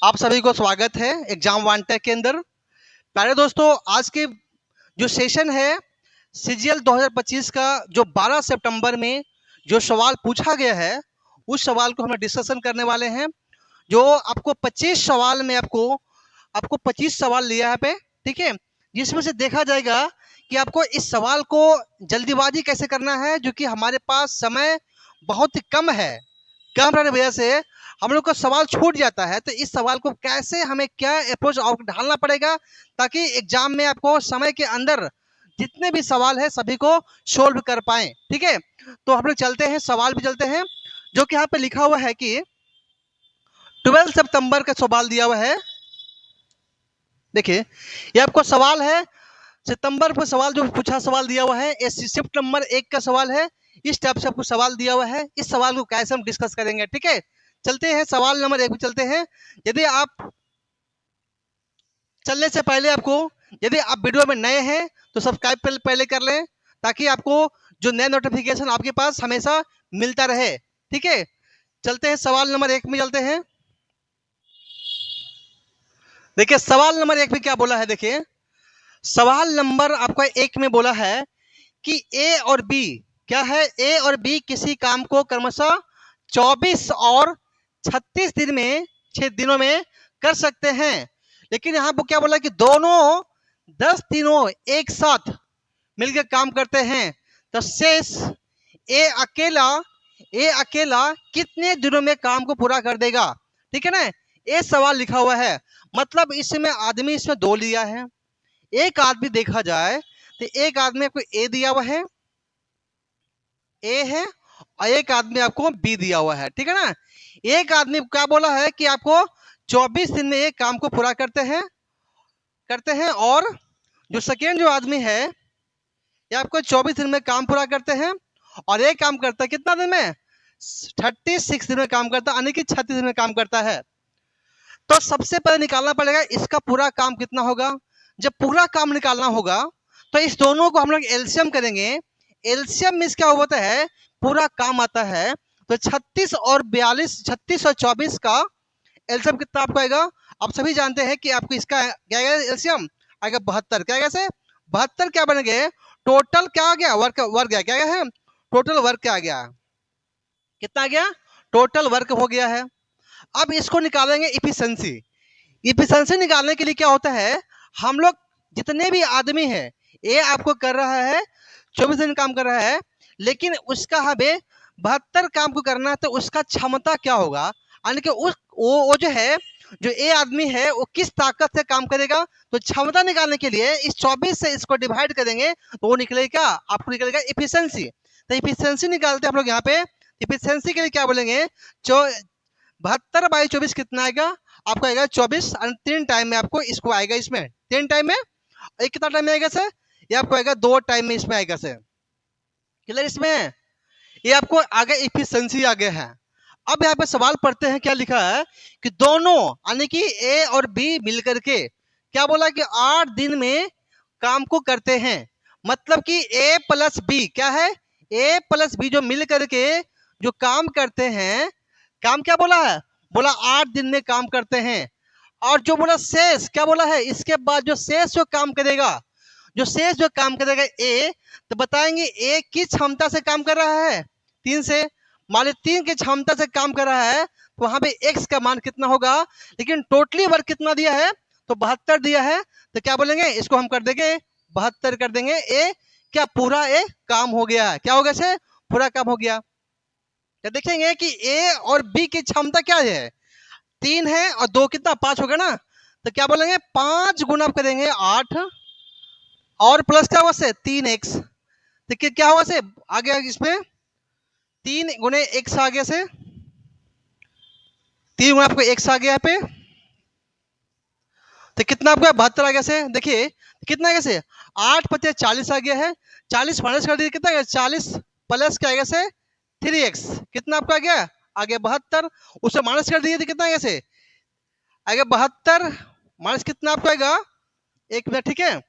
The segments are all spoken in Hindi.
आप सभी को स्वागत है एग्जाम वन टेक के अंदर। प्यारे दोस्तों, आज के जो सेशन है सीजीएल 2025 का, जो 12 सितंबर में जो सवाल पूछा गया है, उस सवाल को हम डिस्कशन करने वाले हैं। जो आपको 25 सवाल में आपको आपको 25 सवाल लिया है पे, ठीक है, जिसमें से देखा जाएगा कि आपको इस सवाल को जल्दीबाजी कैसे करना है, जो कि हमारे पास समय बहुत ही कम है। कम रहने की वजह से हम लोग का सवाल छूट जाता है। तो इस सवाल को कैसे हमें क्या अप्रोच ढालना पड़ेगा, ताकि एग्जाम में आपको समय के अंदर जितने भी सवाल है सभी को सोल्व कर पाए। ठीक है, तो हम लोग चलते हैं, सवाल भी चलते हैं। जो कि यहाँ पे लिखा हुआ है कि 12 सितंबर का सवाल दिया हुआ है। देखिए, ये आपको सवाल है सितंबर पर सवाल जो पूछा, सवाल दिया हुआ है, ये शिफ्ट नंबर 1 का सवाल है। इस टाइप से आपको सवाल दिया हुआ है। इस सवाल को कैसे हम डिस्कस करेंगे, ठीक है। चलते हैं सवाल नंबर 1 पे चलते हैं। यदि आप चलने से पहले आपको, यदि आप वीडियो में नए हैं तो सब्सक्राइब पहले कर लें, ताकि आपको जो नया नोटिफिकेशन आपके पास हमेशा मिलता रहे। ठीक है, चलते हैं सवाल नंबर 1 में चलते हैं। देखिए, सवाल नंबर 1 में क्या बोला है। देखिए, सवाल नंबर आपका 1 में बोला है कि ए और बी क्या है, ए और बी किसी काम को क्रमशः 24 और 36 दिन में 6 दिनों में कर सकते हैं। लेकिन यहाँ पर क्या बोला कि दोनों 10 दिनों एक साथ मिलकर काम करते हैं। तो शेष ए अकेला ए अकेला कितने दिनों में काम को पूरा कर देगा। ठीक है ना, ये सवाल लिखा हुआ है। मतलब इसमें आदमी इसमें दो लिया है। एक आदमी देखा जाए तो एक आदमी आपको ए दिया हुआ है, ए है, और एक आदमी आपको बी दिया हुआ है। ठीक है ना, एक आदमी क्या बोला है कि आपको 24 दिन में एक काम को पूरा करते हैं और जो सेकेंड जो आदमी है, ये आपको 24 दिन में काम पूरा करते हैं, और एक काम करता है कितना दिन में, 36 दिन में काम करता है, यानी कि 36 दिन में काम करता है। तो सबसे पहले निकालना पड़ेगा इसका पूरा काम कितना होगा। जब पूरा काम निकालना होगा तो इस दोनों को हम लोग एलसीएम करेंगे। एलसीएम में क्या होता है, पूरा काम आता है। तो 36 और 42, 36 और 24 का एलसीएम कितना आपको आएगा। आप सभी जानते हैं कि आपको इसका क्या आएगा, एलसीएम आएगा 72। क्या आएगा से 72 क्या बन गए, टोटल क्या आ गया, वर्क वर्क क्या है, टोटल वर्क क्या आ गया, कितना आ गया, टोटल वर्क हो गया है। अब इसको निकालेंगे इफिशिएंसी। इफिशिएंसी निकालने के लिए क्या होता है, हम लोग जितने भी आदमी है, ये आपको कर रहा है 24 दिन काम कर रहा है, लेकिन उसका हमें 72 काम को करना है। तो उसका क्षमता क्या होगा, यानी कि उस वो जो है, जो ए आदमी है वो किस ताकत से काम करेगा। तो क्षमता निकालने के लिए इस 24 से इसको डिवाइड करेंगे तो वो निकलेगा, आपको निकलेगा इफिशिएंसी। तो इफिशिएंसी निकालते हैं हम लोग यहाँ पे। इफिशिएंसी के लिए क्या बोलेंगे, 72/24 कितना आएगा, आपको आएगा 24। 3 टाइम में आपको इसको आएगा, इसमें 3 टाइम में। एक कितना टाइम में आएगा सर, ये आपको आएगा 2 टाइम में इसमें आएगा सर। क्लियर इसमें, ये आपको आगे इफिशिएंसी आ गया है। अब यहाँ पे सवाल पढ़ते हैं, क्या लिखा है कि दोनों यानी कि ए और बी मिलकर के क्या बोला कि 8 दिन में काम को करते हैं। मतलब कि ए प्लस बी क्या है, ए प्लस बी जो मिल करके जो काम करते हैं, काम क्या बोला है, बोला 8 दिन में काम करते हैं। और जो बोला शेष क्या बोला है, इसके बाद जो शेष जो काम करेगा, जो शेष जो काम करेगा ए, तो बताएंगे ए किस क्षमता से काम कर रहा है, 3 से। मान ली 3 की क्षमता से काम कर रहा है, तो वहां पे एक्स का मान कितना होगा। लेकिन टोटली वर्क कितना दिया है, तो 72 दिया है। तो क्या बोलेंगे, इसको हम कर देंगे 72 कर देंगे। ए क्या पूरा ए काम हो गया है, क्या हो गया से पूरा काम हो गया। तो देखेंगे कि ए और बी की क्षमता क्या है, 3 है और 2 कितना 5 होगा ना। तो क्या बोलेंगे 5 गुना करेंगे 8, और प्लस क्या होगा से 3x। देखिए क्या होगा से आगे इसमें 3 गुने x आ गया से, 3 गुना आपको x आ गया यहाँ पे। तो कितना आपको 72 आ गया से। देखिए कितना आ गया से, 8 पचे 40 आ गया है। 40 माइनस कर दीजिए, कितना आ गया 40 प्लस क्या आ गया से 3x, कितना आपका आ गया, आ गया 72। उसे माइनस कर दीजिए तो कितना आ गया से, आ गया 72 माइनस कितना आपको आएगा, 1 मिनट, ठीक है।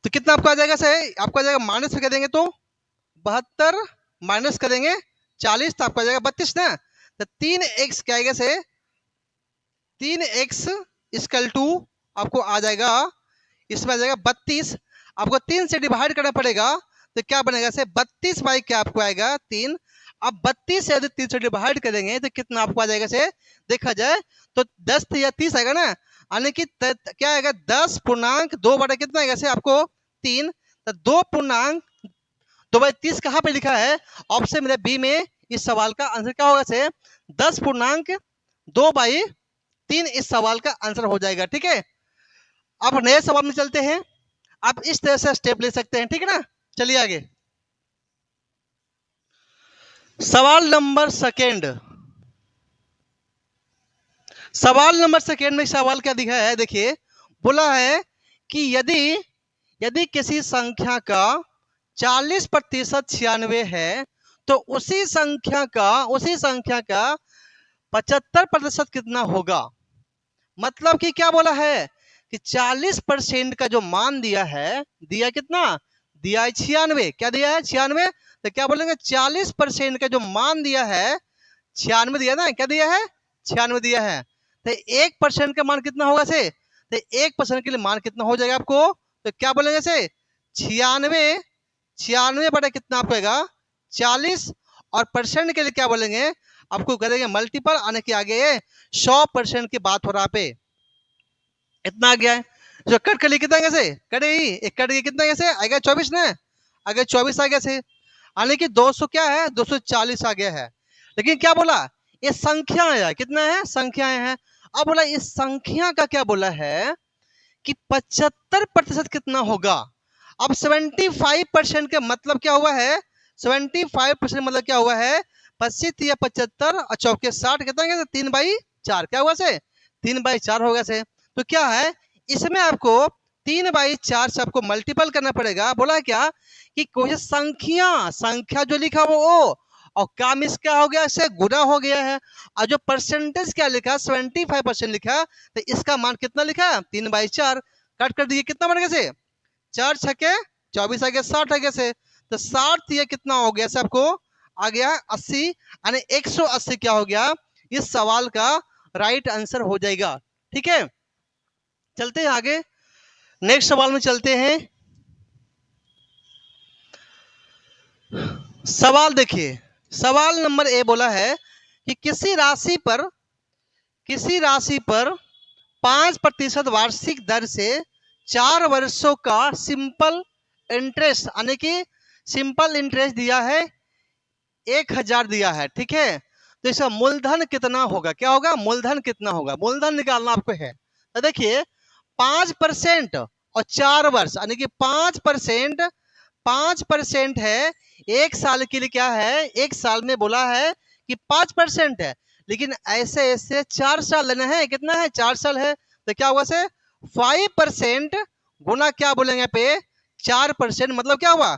तो कितना आपको आ जाएगा से, आपको आ जाएगा माइनस कर देंगे तो 72 माइनस करेंगे 40, तो आपको आ जाएगा 32 ना। तो 3x क्या आएगा से 3x इक्वल टू आपको आ जाएगा, इसमें आ जाएगा 32। आपको 3 से डिवाइड करना पड़ेगा, तो क्या बनेगा से 32 बाई क्या आपको आएगा 3। अब 32 से यदि 3 से डिवाइड करेंगे तो कितना आपको आ जाएगा से देखा जाए तो 10 या 30 आएगा ना, यानी कि क्या आएगा 10.2 बटा कितना आएगा से आपको 3। तो 2.2/30 कहाँ पे लिखा है ऑप्शन मेरे बी में। इस सवाल का आंसर क्या होगा से 10.2/3 इस सवाल का आंसर हो जाएगा। ठीक है, अब नए सवाल में चलते हैं। आप इस तरह से स्टेप ले सकते हैं, ठीक है ना। चलिए आगे, सवाल नंबर सेकेंड। सवाल नंबर सेकेंड में सवाल क्या दिखा है, देखिए बोला है कि यदि किसी संख्या का 40% 96 है तो उसी संख्या का 75% कितना होगा। मतलब कि क्या बोला है कि 40% का जो मान दिया है, दिया कितना, दिया है 96। क्या दिया है 96, तो क्या बोलेंगे 40% का जो मान दिया है 96 दिया ना, क्या दिया है 96 दिया है। तो 1% का मान कितना होगा से, तो 1% के लिए मान कितना हो जाएगा आपको, तो क्या बोलेंगे से 96 बटा कितना आपको आएगा 40, और परसेंट के लिए क्या बोलेंगे आपको करेंगे मल्टीपल, आने के आगे 100% की बात हो रहा पे इतना आ गया है। जो कट कर लिए कितना आगे से कटे ही एक कट गया, कितना आगे से आएगा 24 ना, आगे 24 आ गया से, यानी कि 200 क्या है 240 आ गया है। लेकिन क्या बोला ये संख्या है, कितना है संख्याएं हैं। अब बोला इस संख्या का क्या बोला है कि 75% कितना होगा। अब 75% का मतलब क्या हुआ है, 75% मतलब क्या हुआ है 25 या 75 और चौके 60 कितना गया 3/4 क्या हुआ से 3/4 होगा से। तो क्या है इसमें आपको 3/4 से आपको मल्टीपल करना पड़ेगा। बोला क्या कि कोई संख्या जो लिखा वो और काम इसका हो गया इससे गुना हो गया है, और जो परसेंटेज क्या लिखा 75% लिखा, तो इसका मान कितना लिखा 3/4 कट कर दिए कितना बन गया से 4 छके 24 आ गया 60 आ गया से, तो 60 ये कितना हो गया से आपको आ गया 80, यानी 180 क्या हो गया इस सवाल का राइट आंसर हो जाएगा। ठीक है, चलते हैं आगे, नेक्स्ट सवाल में चलते हैं। सवाल देखिए, सवाल नंबर ए बोला है कि किसी राशि पर 5% वार्षिक दर से 4 वर्षों का सिंपल इंटरेस्ट, यानी कि सिंपल इंटरेस्ट दिया है 1000 दिया है। ठीक है, तो इसका मूलधन कितना होगा, क्या होगा मूलधन कितना होगा, मूलधन निकालना आपको है। तो देखिए 5% और 4 वर्ष, यानी कि 5% है एक साल के लिए, क्या है एक साल में बोला है कि 5% है, लेकिन ऐसे ऐसे 4 साल लेना है, कितना है 4 साल है, तो क्या हुआ से 5% गुना क्या बोलेंगे यहाँ पे 4%, मतलब क्या हुआ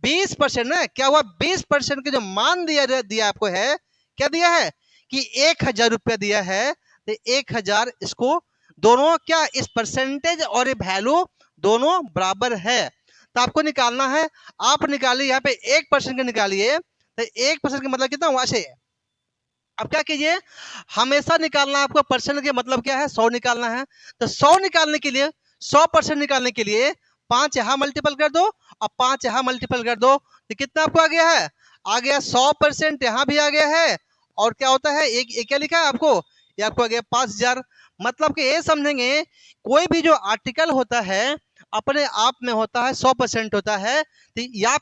20% ना, क्या हुआ 20% के जो मान दिया आपको है, क्या दिया है कि 1000 रुपया दिया है, तो 1000 इसको दोनों क्या इस परसेंटेज और ये वैल्यू दोनों बराबर है, तो आपको निकालना है। आप निकालिए यहाँ पे 1% का निकालिए, तो 1% का मतलब कितना हुआ से। अब क्या कीजिए हमेशा निकालना आपको परसेंट के मतलब क्या है 100 निकालना है, तो 100 निकालने के लिए 100% निकालने के लिए 5 यहाँ मल्टीपल कर दो और 5 यहाँ मल्टीपल कर दो, तो कितना आपको आ गया है, आ गया 100% यहाँ भी आ गया है, और क्या होता है एक क्या लिखा है आपको, ये आपको आ गया 5000। मतलब कि ये समझेंगे कोई भी जो आर्टिकल होता है अपने आप में होता है 100% होता है, तो या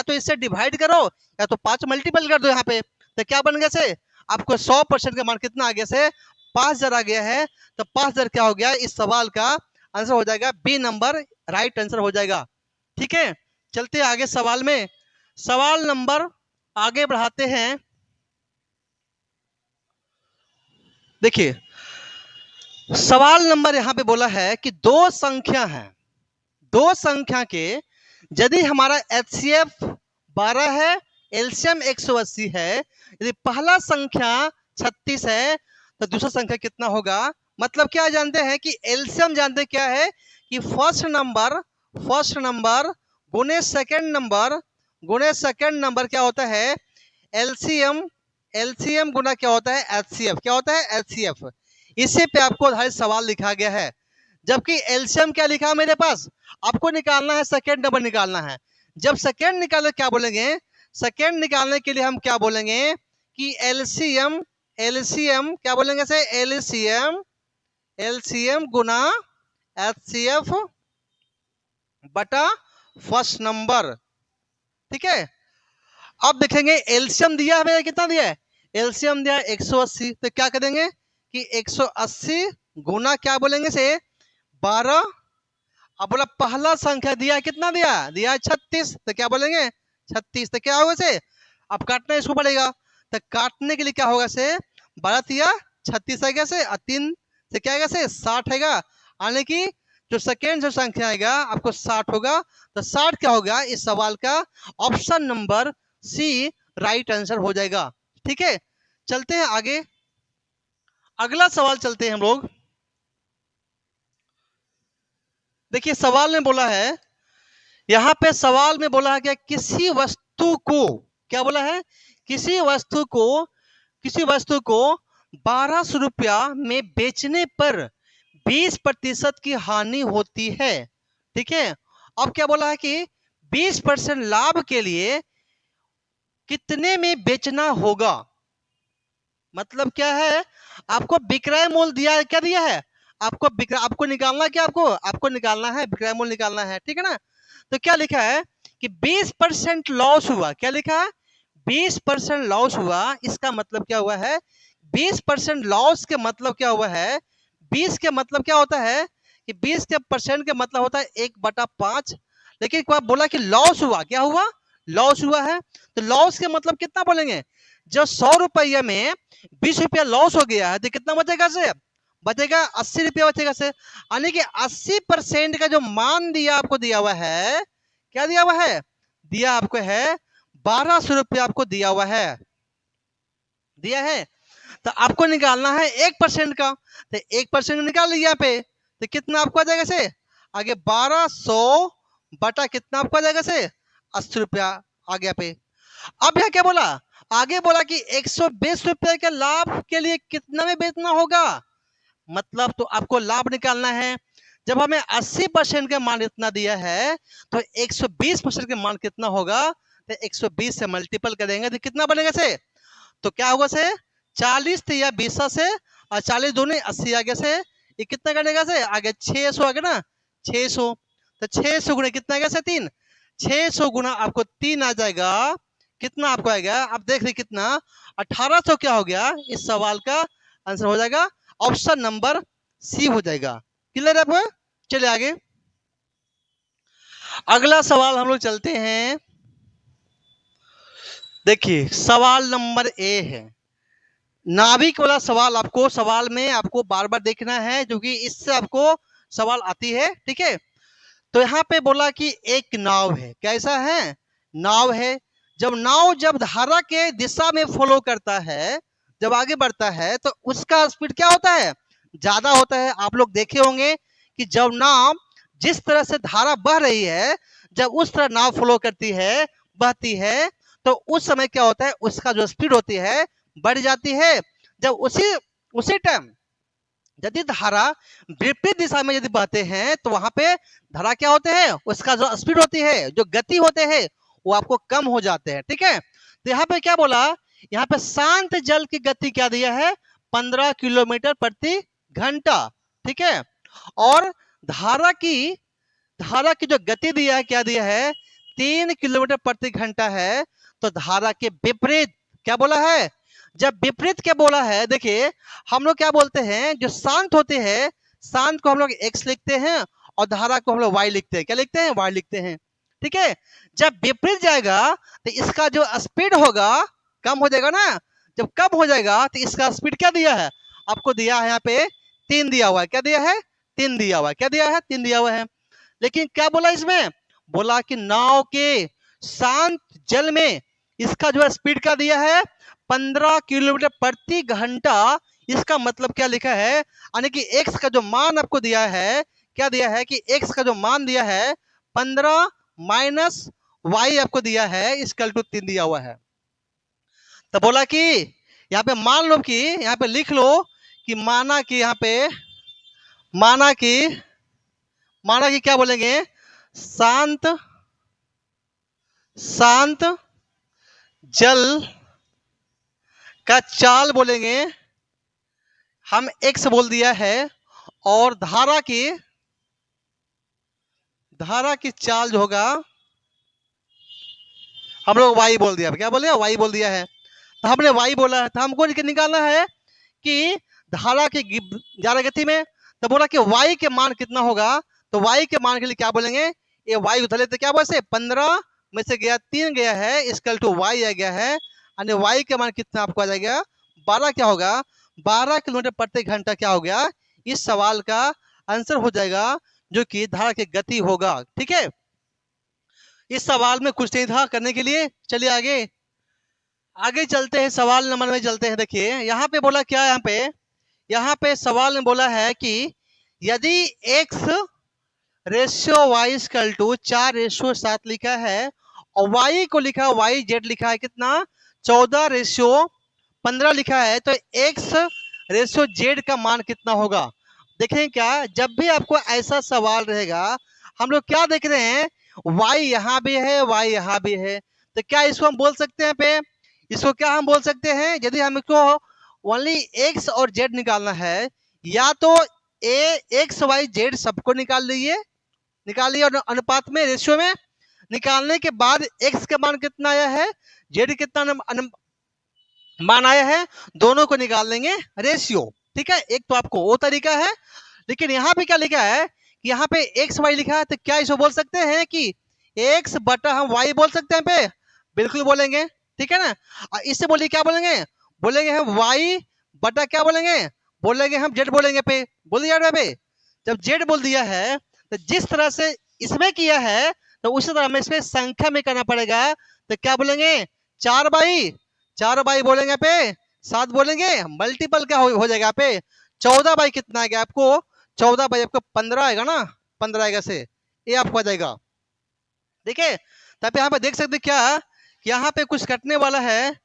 तो इससे डिवाइड करो या तो 5 मल्टीपल कर दो यहाँ पे, तो क्या बन गया से आपको 100% का मान कितना आ गया से 5000 आ गया है, तो 5000 क्या हो गया इस सवाल का आंसर हो जाएगा बी नंबर राइट आंसर हो जाएगा। ठीक है, चलते आगे सवाल में, सवाल नंबर आगे बढ़ाते हैं। देखिए सवाल नंबर यहां पे बोला है कि दो संख्या है, दो संख्या के यदि हमारा एचसीएफ 12 है, एलसीएम 180 है, यदि पहला संख्या 36 है तो दूसरा संख्या कितना होगा। मतलब क्या जानते हैं कि एलसीएम जानते क्या है कि फर्स्ट नंबर गुने सेकंड नंबर क्या होता है एलसीएम, एलसीएम गुना क्या होता है एचसीएफ, क्या होता है एचसीएफ। इसी पे आपको आधारित सवाल लिखा गया है। जबकि एलसीएम क्या लिखा है मेरे पास, आपको निकालना है सेकेंड नंबर निकालना है। जब सेकेंड निकाले क्या बोलेंगे, सेकेंड निकालने के लिए हम क्या बोलेंगे कि एलसीएम, एलसीएम क्या बोलेंगे से, एलसीएम, एलसीएम गुना एचसीएफ बटा फर्स्ट नंबर। ठीक है, अब देखेंगे एलसीएम दिया है, कितना दिया है, एलसीएम दिया है 180, तो क्या करेंगे कि 180 गुना क्या बोलेंगे से 12। अब बोला पहला संख्या दिया है, कितना दिया है 36, तो क्या बोलेंगे 36, तो क्या होगा से, अब काटना इसको पड़ेगा, तो काटने के लिए क्या होगा से 12 या 36 आएगा से, और 3 से क्या आएगा से 60 आएगा, यानी कि जो सेकेंड जो संख्या आएगा आपको 60 होगा। तो 60 क्या होगा इस सवाल का, option number C right answer हो जाएगा। ठीक है, चलते हैं आगे, अगला सवाल चलते हैं हम लोग। देखिए सवाल में बोला है, यहाँ पे सवाल में बोला है कि किसी वस्तु को, क्या बोला है, किसी वस्तु को, किसी वस्तु को 1200 रुपया में बेचने पर 20% की हानि होती है। ठीक है, अब क्या बोला है कि 20% लाभ के लिए कितने में बेचना होगा। मतलब क्या है, आपको विक्रय मूल्य दिया है, क्या दिया है आपको, आपको निकालना क्या, आपको निकालना है विक्रय मूल्य निकालना है। ठीक है ना, तो क्या लिखा है कि 20% लॉस हुआ, क्या लिखा है 20% लॉस हुआ, इसका मतलब क्या हुआ है, 20% लॉस के मतलब क्या हुआ है, 20 के मतलब क्या होता है कि 20 के परसेंट के मतलब होता है 1/5, लेकिन क्या बोला कि लॉस हुआ, क्या हुआ लॉस हुआ है, तो लॉस के मतलब कितना बोलेंगे, जब 100 रुपया में 20 रुपया लॉस हो गया है तो कितना बचेगा से, बचेगा 80 रुपया बचेगा से, यानी कि 80% का जो मान दिया आपको दिया हुआ है, क्या दिया हुआ है, दिया आपको है 1200 रुपया आपको दिया हुआ है, दिया है। तो आपको निकालना है 1% का, तो 1% निकाल लिया यहाँ पे, तो कितना आपको आ जाएगा से, आगे 1200 बटा कितना आपको आ जाएगा से 80 रुपया आ गया पे। अब यह क्या बोला, आगे बोला कि 120 रुपए के लाभ के लिए कितना में बेचना होगा, मतलब तो आपको लाभ निकालना है। जब हमें 80% का मान इतना दिया है तो 120% का मान कितना होगा, तो 120 से मल्टीपल करेंगे तो कितना बनेगा से, तो क्या होगा से 40 थी या 20 से, और 40 दोनों 80 आगे से, ये कितना करेगा से आगे 600 आगे ना 600, तो 600 गुना कितना आएगा से 3, 600 गुना आपको 3 आ जाएगा, कितना आपको आएगा, आप देख रहे कितना 1800 क्या हो गया, इस सवाल का आंसर हो जाएगा ऑप्शन नंबर सी हो जाएगा। क्लियर है आपको, चलिए आगे अगला सवाल हम लोग चलते हैं। देखिए सवाल नंबर ए है, नाभिक वाला सवाल, आपको सवाल में आपको बार बार देखना है क्योंकि इससे आपको सवाल आती है। ठीक है, तो यहाँ पे बोला कि एक नाव है, कैसा है, नाव है, जब धारा के दिशा में फॉलो करता है, जब आगे बढ़ता है तो उसका स्पीड क्या होता है, ज्यादा होता है। आप लोग देखे होंगे कि जब नाव जिस तरह से धारा बह रही है, जब उस तरह नाव फॉलो करती है, बहती है, तो उस समय क्या होता है, उसका जो स्पीड होती है बढ़ जाती है। जब उसी उसी टाइम यदि धारा विपरीत दिशा में यदि बहते हैं तो वहां पे धारा क्या होते हैं, उसका जो स्पीड होती है, जो गति होते हैं, वो आपको कम हो जाते हैं। ठीक है, तो यहाँ पे क्या बोला, यहाँ पे शांत जल की गति क्या दिया है, 15 किलोमीटर प्रति घंटा। ठीक है, और धारा की धारा की जो गति दिया है, क्या दिया है, 3 किलोमीटर प्रति घंटा है। तो धारा के विपरीत क्या बोला है, जब विपरीत क्या बोला है, देखिए हम लोग क्या बोलते हैं, जो शांत होते हैं, शांत को हम लोग एक्स लिखते हैं और धारा को हम लोग वाई लिखते हैं, क्या लिखते हैं, वाई लिखते हैं। ठीक है, जब विपरीत जाएगा तो इसका जो स्पीड होगा कम हो जाएगा ना, जब कम हो जाएगा तो इसका स्पीड क्या दिया है, आपको दिया है यहाँ पे 3 दिया हुआ है, क्या दिया है 3 दिया हुआ है, क्या दिया है 3 दिया हुआ है। लेकिन क्या बोला इसमें, बोला कि नाव के शांत जल में इसका जो स्पीड क्या दिया है, 15 किलोमीटर प्रति घंटा। इसका मतलब क्या लिखा है, यानी कि एक्स का जो मान आपको दिया है, क्या दिया है कि एक्स का जो मान दिया है 15 माइनस वाई आपको दिया है, इसकल टू 3 दिया हुआ है। तो बोला कि यहाँ पे मान लो कि यहाँ पे लिख लो कि माना कि क्या बोलेंगे, शांत शांत जल का चाल बोलेंगे हम एक्स बोल दिया है, और धारा की चाल जो होगा हम लोग वाई बोल दिया। क्या बोले, वाई बोल दिया है। तो हमने वाई बोला है, तो हमको निकालना है कि धारा की ज्यादा गति में, तो बोला कि वाई के मान कितना होगा। तो वाई के मान के लिए क्या बोलेंगे, ये वाई उधर लेते क्या बोले, 15 में से गया 3 गया है, इसकल टू वाई आ गया है, यानी वाई के मान कितना आपको आ जाएगा 12। क्या होगा, 12 किलोमीटर प्रति घंटा क्या हो गया, इस सवाल का आंसर हो जाएगा, जो कि धारा की गति होगा। ठीक है, इस सवाल में कुछ नहीं था करने के लिए। चलिए आगे आगे चलते हैं, सवाल नंबर में चलते हैं। देखिए यहाँ पे बोला क्या, यहाँ पे सवाल में बोला है कि यदि x ratio y equal to 4:7 लिखा है, और y को लिखा वाई जेड लिखा है कितना 14:15 लिखा है, तो x रेशियो जेड का मान कितना होगा। देखें क्या, जब भी आपको ऐसा सवाल रहेगा, हम लोग क्या देख रहे हैं, y यहाँ भी है, y यहाँ भी है, तो क्या इसको हम बोल सकते हैं पे, इसको क्या हम बोल सकते हैं, यदि हमको ओनली x और z निकालना है, या तो ए एक्स वाई जेड सबको निकाल लीजिए और अनुपात में रेशियो में निकालने के बाद x का मान कितना आया है, z कितना मान आया है, दोनों को निकाल लेंगे रेशियो। ठीक है, एक तो आपको वो तरीका है, लेकिन यहाँ पे क्या लिखा है कि यहाँ पे एक्स वाई लिखा है, तो क्या इसको बोल सकते हैं कि एक्स बटा हम वाई बोल सकते हैं पे, बिल्कुल बोलेंगे। ठीक है ना, इससे बोलिए क्या बोलेंगे हम वाई बटा क्या बोलेंगे हम जेड बोलेंगे पे, बोल दिया पे। जब जेड बोल दिया है, तो जिस तरह से इसमें किया है, तो उसी तरह हमें इसमें संख्या में करना पड़ेगा। तो क्या बोलेंगे, 4 बाई बोलेंगे पे, 7 बोलेंगे, मल्टीपल क्या हो जाएगा पे, 14 बाई कितना आ गया आपको, 14 बाई आपको 15 आएगा ना, 15 आएगा से ये आपको आ जाएगा। देखिए तब यहाँ पे देख सकते क्या, यहाँ पे कुछ कटने वाला है।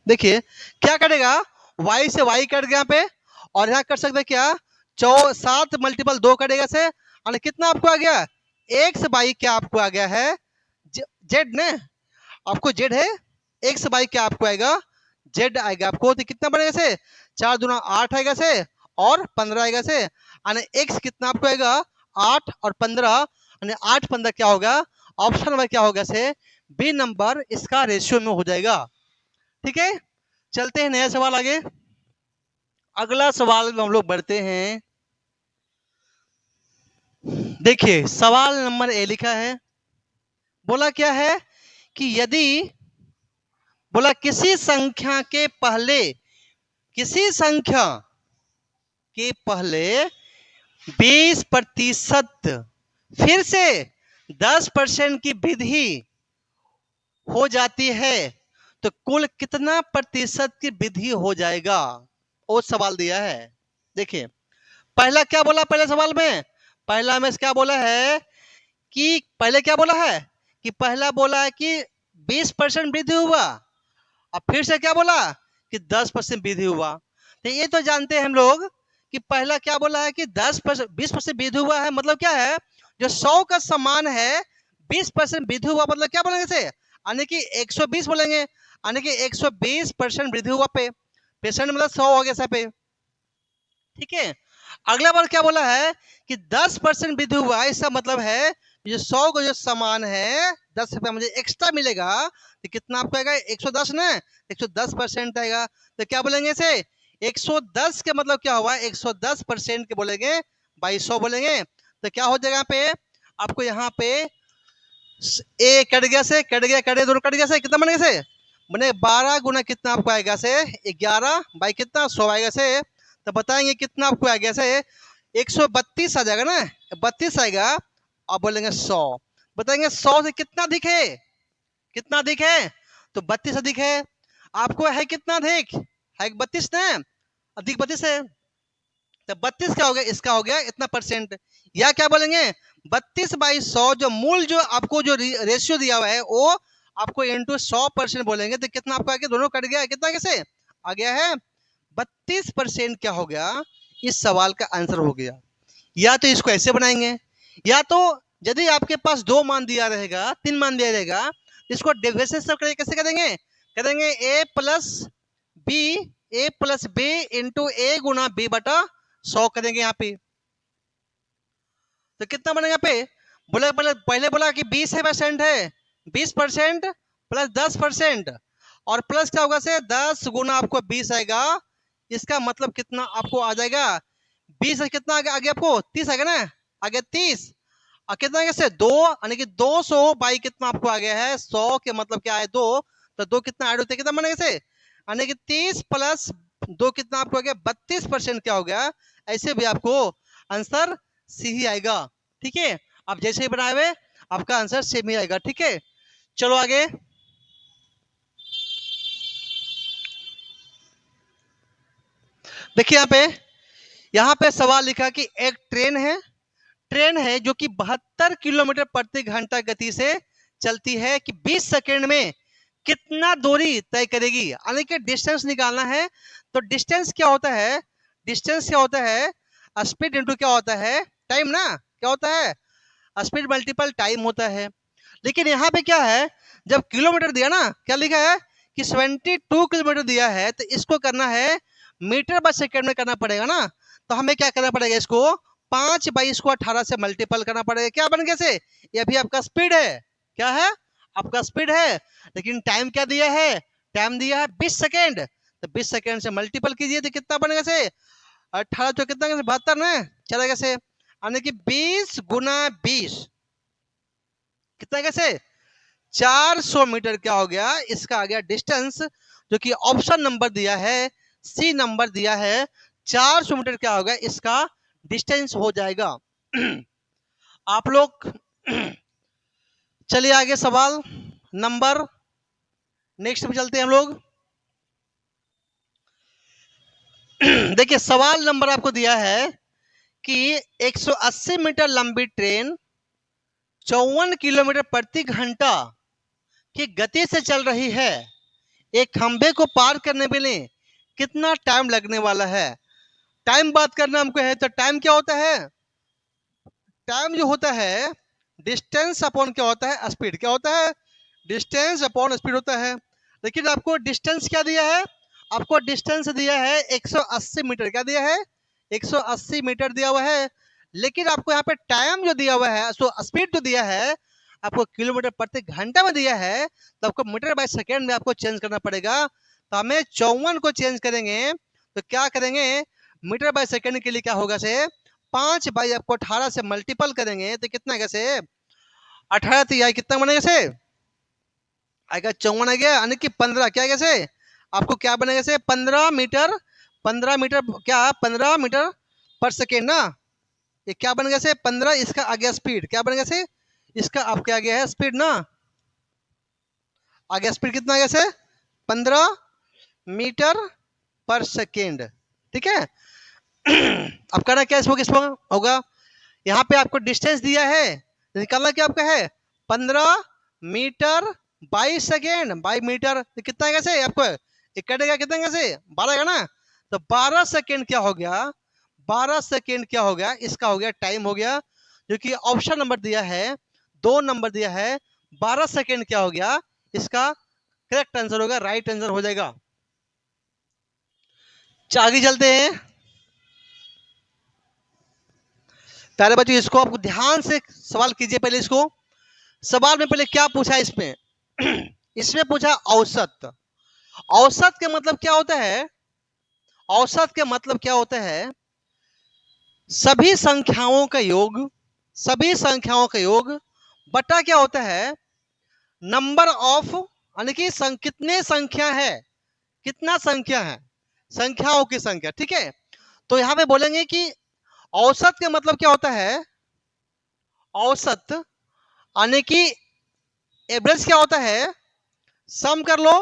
देखिए क्या कटेगा, y से y कट गया पे, और यहाँ कर सकते क्या, 7 मल्टीपल 2 कटेगा से, और कितना आपको आ गया, एक्स बाई क्या आपको आ गया है, जेड ने आपको जेड है, एक्स बाई क्या आपको आएगा, जेड आएगा आपको। तो कितना बनेगा से, 4 दूना 8 आएगा से, और 15 आएगा से, यानी एक्स कितना आपको आएगा 8 और 15, यानी 8 15 क्या होगा, ऑप्शन नंबर क्या होगा से बी नंबर इसका रेशियो में हो जाएगा। ठीक है, चलते हैं नया सवाल आगे। अगला सवाल में हम लोग बढ़ते हैं। देखिए सवाल नंबर ए लिखा है, बोला क्या है कि यदि बोला किसी संख्या के पहले 20% फिर से 10% की वृद्धि हो जाती है, तो कुल कितना प्रतिशत की वृद्धि हो जाएगा, वो सवाल दिया है। देखिए पहला क्या बोला, पहले सवाल में पहला में क्या बोला है कि पहला बोला है कि 20% वृद्धि हुआ, और फिर से क्या बोला कि 10% वृद्धि हुआ। तो ये तो जानते हैं हम लोग कि पहला क्या बोला है कि 20% वृद्धि हुआ है, मतलब क्या है, जो 100 का समान है 20% वृद्धि हुआ, मतलब क्या बोलेंगे से, यानी कि 120 बोलेंगे, यानी कि 120% वृद्धि हुआ पे, पेशेंट मतलब 100 हो गया सब पे। ठीक है, अगला बार क्या बोला है कि 10% वृद्धि हुआ, इसका मतलब है जो 100 को जो समान है 10 रुपया मुझे एक्स्ट्रा मिलेगा, तो कितना आपको आएगा 110 ना, 110% आएगा। तो क्या बोलेंगे इसे 110 के मतलब क्या हुआ, 110% के बोलेंगे बाई 100 बोलेंगे। तो क्या हो जाएगा यहाँ पे, आपको यहाँ पे ए कट गया से, दोनों कट गया से, कितना बनेगा से बने 12 गुना कितना आपको आएगा से 11 बाई कितना 100 आएगा से, तो बताएंगे कितना आपको आ गया से 132 आ जाएगा ना, 32 आएगा, अब बोलेंगे 100, बताएंगे 100 से कितना अधिक है, तो 32 अधिक है, आपको है कितना अधिक है 32 ना, अधिक 32 है, तो 32 क्या हो गया, इसका हो गया इतना परसेंट, या क्या बोलेंगे 32 बाई 100, जो मूल जो आपको जो रेशियो दिया हुआ है वो आपको इंटू 100% बोलेंगे, तो कितना आपको आ गया, दोनों कट गया, कितना कैसे आ गया है 32% क्या हो गया, इस सवाल का आंसर हो गया। या तो इसको ऐसे बनाएंगे, या तो यदि आपके पास 2 मान दिया रहेगा, 3 मान दिया रहेगा, इसको डिविजन से कैसे करेंगे, करेंगे ए प्लस बी इंटू ए गुना बी बटा 100 करेंगे यहाँ पे। तो कितना बनेगा पे, बोला पहले बोला कि 20% है, 20% प्लस 10%, और प्लस क्या होगा से 10 गुना आपको 20 आएगा। इसका मतलब कितना आपको आ जाएगा, 20 से कितना आगे आपको 30 आएगा ना, आगे 30, और कितना आगे से 2, यानी कि 200 बाई कितना आपको आ गया है 100 के मतलब क्या है 2, तो 2 कितना ऐड होते कितना बनेगा से, यानी कि 30 प्लस 2 कितना आपको आ गया 32% क्या हो गया। ऐसे भी आपको आंसर सी ही आएगा। ठीक है, अब जैसे ही बनाए हुए आपका आंसर सेम ही आएगा। ठीक है, चलो आगे। देखिए यहाँ पे सवाल लिखा कि एक ट्रेन है जो कि 72 किलोमीटर प्रति घंटा गति से चलती है कि 20 सेकंड में कितना दूरी तय करेगी, यानी कि डिस्टेंस निकालना है। तो डिस्टेंस क्या होता है, डिस्टेंस क्या होता है, स्पीड इंटू क्या होता है, टाइम ना, क्या होता है, स्पीड मल्टीपल टाइम होता है। लेकिन यहाँ पे क्या है, जब किलोमीटर दिया ना, क्या लिखा है कि 72 किलोमीटर दिया है, तो इसको करना है मीटर बाय सेकेंड में करना पड़ेगा ना। तो हमें क्या करना पड़ेगा, इसको 5 बाई इसको 18 से मल्टीपल करना पड़ेगा। क्या बन गया से, ये भी आपका स्पीड है, क्या है आपका स्पीड है। लेकिन टाइम क्या दिया है, टाइम दिया है 20 सेकेंड, तो 20 सेकेंड से मल्टीपल कीजिए तो कितना बनेगा से 18 तो कितना 72 ना, चलेगा से, यानी कि 20 गुना 20 कितना कैसे 400 मीटर क्या हो गया, इसका आ गया डिस्टेंस, जो कि ऑप्शन नंबर दिया है, सी नंबर दिया है, 400 मीटर क्या होगा इसका डिस्टेंस हो जाएगा। आप लोग चलिए आगे सवाल नंबर नेक्स्ट में चलते हैं हम लोग। देखिए सवाल नंबर आपको दिया है कि 180 मीटर लंबी ट्रेन 54 किलोमीटर प्रति घंटा की गति से चल रही है, एक खंबे को पार करने के लिए कितना टाइम लगने वाला है। टाइम बात करना हमको है, तो टाइम क्या होता है, टाइम जो होता है डिस्टेंस अपॉन क्या होता है स्पीड, क्या होता है डिस्टेंस अपॉन स्पीड होता है। लेकिन आपको डिस्टेंस क्या दिया है, आपको डिस्टेंस दिया है 180 मीटर, क्या दिया है 180 मीटर दिया हुआ है। लेकिन आपको यहाँ पे टाइम जो दिया हुआ है, सो स्पीड जो दिया है आपको किलोमीटर प्रति घंटा में दिया है, तो आपको मीटर बाय सेकेंड में आपको चेंज करना पड़ेगा। तो हमें 54 को चेंज करेंगे, तो क्या करेंगे मीटर बाय सेकेंड के लिए क्या होगा से 5 बाई आपको 18 से मल्टीपल करेंगे तो कितना आएगा से 18 तो कितना बनेगा से आएगा 54 आ गया, यानी कि 15 क्या आएगा से आपको क्या बनेगा से 15 मीटर, 15 मीटर क्या 15 मीटर पर सेकेंड ना, ये क्या बन गया से 15, इसका आ गया स्पीड, क्या बन गया से इसका आपके आ गया है स्पीड ना, आ गया स्पीड कितना आ गया से 15 मीटर पर सेकेंड। ठीक है, अब करना क्या इसमें होगा, यहाँ पे आपको डिस्टेंस दिया है, निकालना क्या आपका है 15 metre by second, by metre तो कितना है कैसे आपको एक कटेगा कितना कैसे 12 का ना, तो 12 सेकेंड क्या हो गया, 12 सेकेंड क्या हो गया, इसका हो गया टाइम हो गया, जो कि ऑप्शन नंबर दिया है 2 नंबर दिया है, 12 सेकेंड क्या हो गया इसका करेक्ट आंसर होगा, राइट आंसर हो जाएगा। आगे चलते हैं प्यारे बच्चों, इसको आपको ध्यान से सवाल कीजिए। पहले इसको सवाल में पहले क्या पूछा इसमें इसमें पूछा औसत। औसत के मतलब क्या होता है, औसत के मतलब क्या होता है सभी संख्याओं का योग, सभी संख्याओं का योग बटा क्या होता है नंबर ऑफ, यानी कि कितने संख्या है, कितना संख्या है, संख्याओं की संख्या। ठीक है, तो यहां पे बोलेंगे कि औसत के मतलब क्या होता है, औसत यानी कि एवरेज क्या होता है, सम कर लो,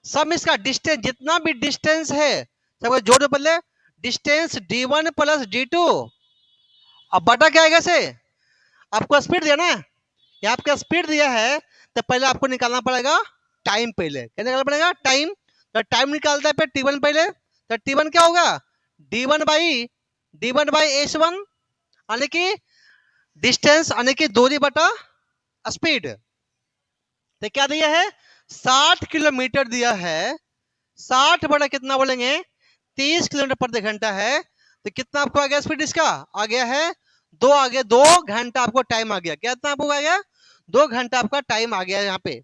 सम इसका डिस्टेंस, जितना भी डिस्टेंस है सबको जोड़ दो पहले, डिस्टेंस d1 प्लस d2, अब बटा क्या आएगा से आपको स्पीड दिया ना, यहाँ आपका स्पीड दिया है, तो पहले आपको निकालना पड़ेगा टाइम, पहले क्या निकालना पड़ेगा टाइम, तो टाइम निकालता है पे t1 पहले, तो T1 क्या होगा, D1 बाई S1, यानी कि डिस्टेंस, यानी कि दूरी बटा स्पीड। तो क्या दिया है, 60 किलोमीटर दिया है। 60 बटा कितना बोलेंगे, 30 किलोमीटर प्रति घंटा है। तो कितना आपको आ गया स्पीड इसका, आ गया है 2, आ गया 2 घंटा आपको टाइम आ गया। कितना आपको आ गया, 2 घंटा आपका टाइम आ गया यहाँ पे।